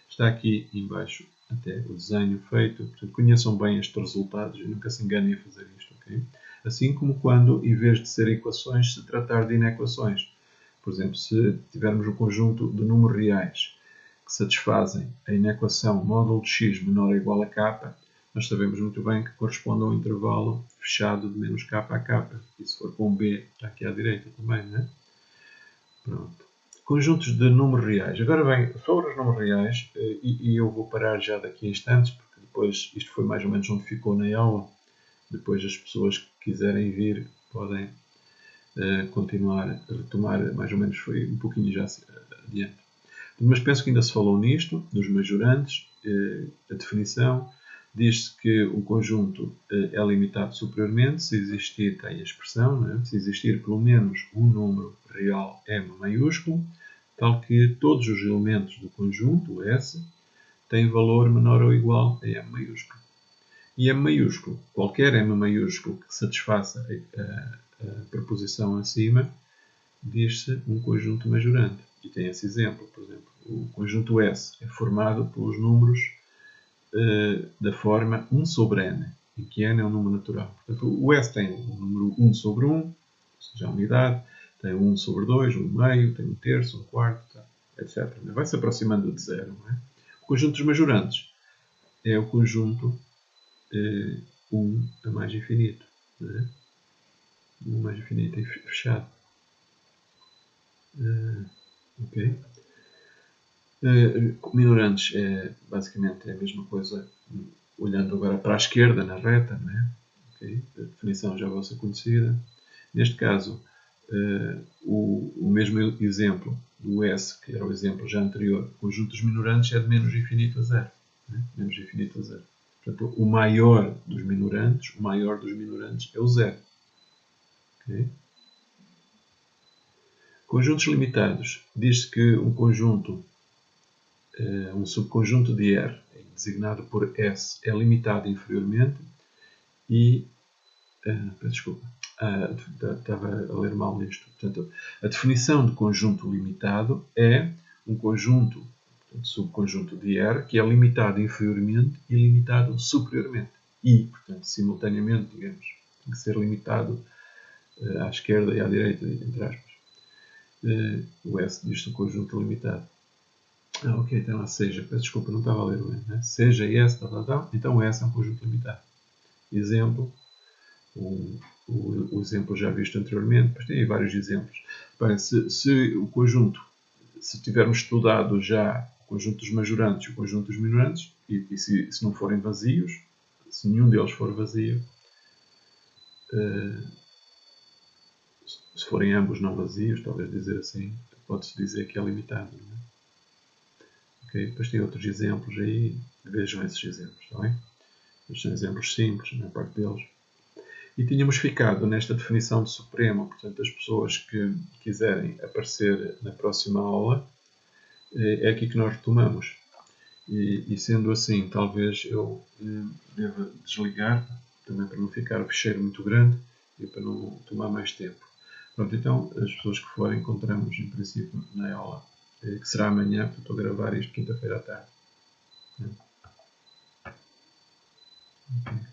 Está aqui em baixo até o desenho feito. Portanto, conheçam bem estes resultados e nunca se enganem a fazer isto. Okay? Assim como quando, em vez de ser equações, se tratar de inequações. Por exemplo, se tivermos um conjunto de números reais que satisfazem a inequação módulo de x menor ou igual a k, nós sabemos muito bem que corresponde a um intervalo fechado de menos k a k. E se for com b, está aqui à direita também, não é? Pronto. Conjuntos de números reais. Agora bem, sobre os números reais, e eu vou parar já daqui a instantes, porque depois isto foi mais ou menos onde ficou na aula. Depois as pessoas que quiserem vir podem continuar a retomar, mais ou menos foi um pouquinho já adiante. Mas penso que ainda se falou nisto, dos majorantes, a definição. Diz-se que o conjunto é limitado superiormente se existir, está aí a expressão, não é? Se existir pelo menos um número real M maiúsculo, tal que todos os elementos do conjunto, o S, têm valor menor ou igual a M maiúsculo. E M maiúsculo, qualquer M maiúsculo que satisfaça a proposição acima, diz-se um conjunto majorante. E tem esse exemplo, por exemplo, o conjunto S é formado pelos números da forma 1 sobre n, em que n é um número natural. Portanto, o S tem o número 1 sobre 1, ou seja, a unidade, tem 1 sobre 2, 1 meio, tem 1 terço, 1 quarto, etc. Vai se aproximando de zero. Não é? O conjunto dos majorantes é o conjunto 1 a mais infinito. Não é? 1 a mais infinito é fechado. Ok? Minorantes é basicamente a mesma coisa, olhando agora para a esquerda, na reta, né? Okay? A definição já vai ser conhecida. Neste caso, o mesmo exemplo do S, que era o exemplo já anterior, o conjunto dos minorantes é de menos infinito a zero. Né? Menos infinito a zero. Portanto, o maior dos minorantes é o zero. Okay? Conjuntos limitados. Diz-se que um conjunto, um subconjunto de R, designado por S, é limitado inferiormente e... desculpa, estava a ler mal isto. Portanto, a definição de conjunto limitado é um conjunto, portanto, subconjunto de R, que é limitado inferiormente e limitado superiormente. E, portanto, simultaneamente, digamos, tem que ser limitado à esquerda e à direita, entre aspas. O S diz-se um conjunto limitado. Ok, então lá seja, peço desculpa, não estava a ler bem, né? Seja S, então o S é um conjunto limitado. Exemplo, o exemplo já visto anteriormente, mas tem aí vários exemplos. Bem, se o conjunto, se tivermos estudado já o conjunto dos majorantes e o conjunto dos minorantes, e se não forem vazios, se nenhum deles for vazio, se forem ambos não vazios, talvez dizer assim, pode-se dizer que é limitado. Não é? Okay? Depois tem outros exemplos aí, vejam esses exemplos, está bem? Estes são exemplos simples, na parte deles. E tínhamos ficado nesta definição de supremo, portanto, as pessoas que quiserem aparecer na próxima aula, é aqui que nós retomamos. E sendo assim, talvez eu deva desligar, também para não ficar o ficheiro muito grande e para não tomar mais tempo. Pronto, então, as pessoas que forem, encontramos em princípio na aula, que será amanhã, porque estou a gravar isto quinta-feira à tarde. Okay.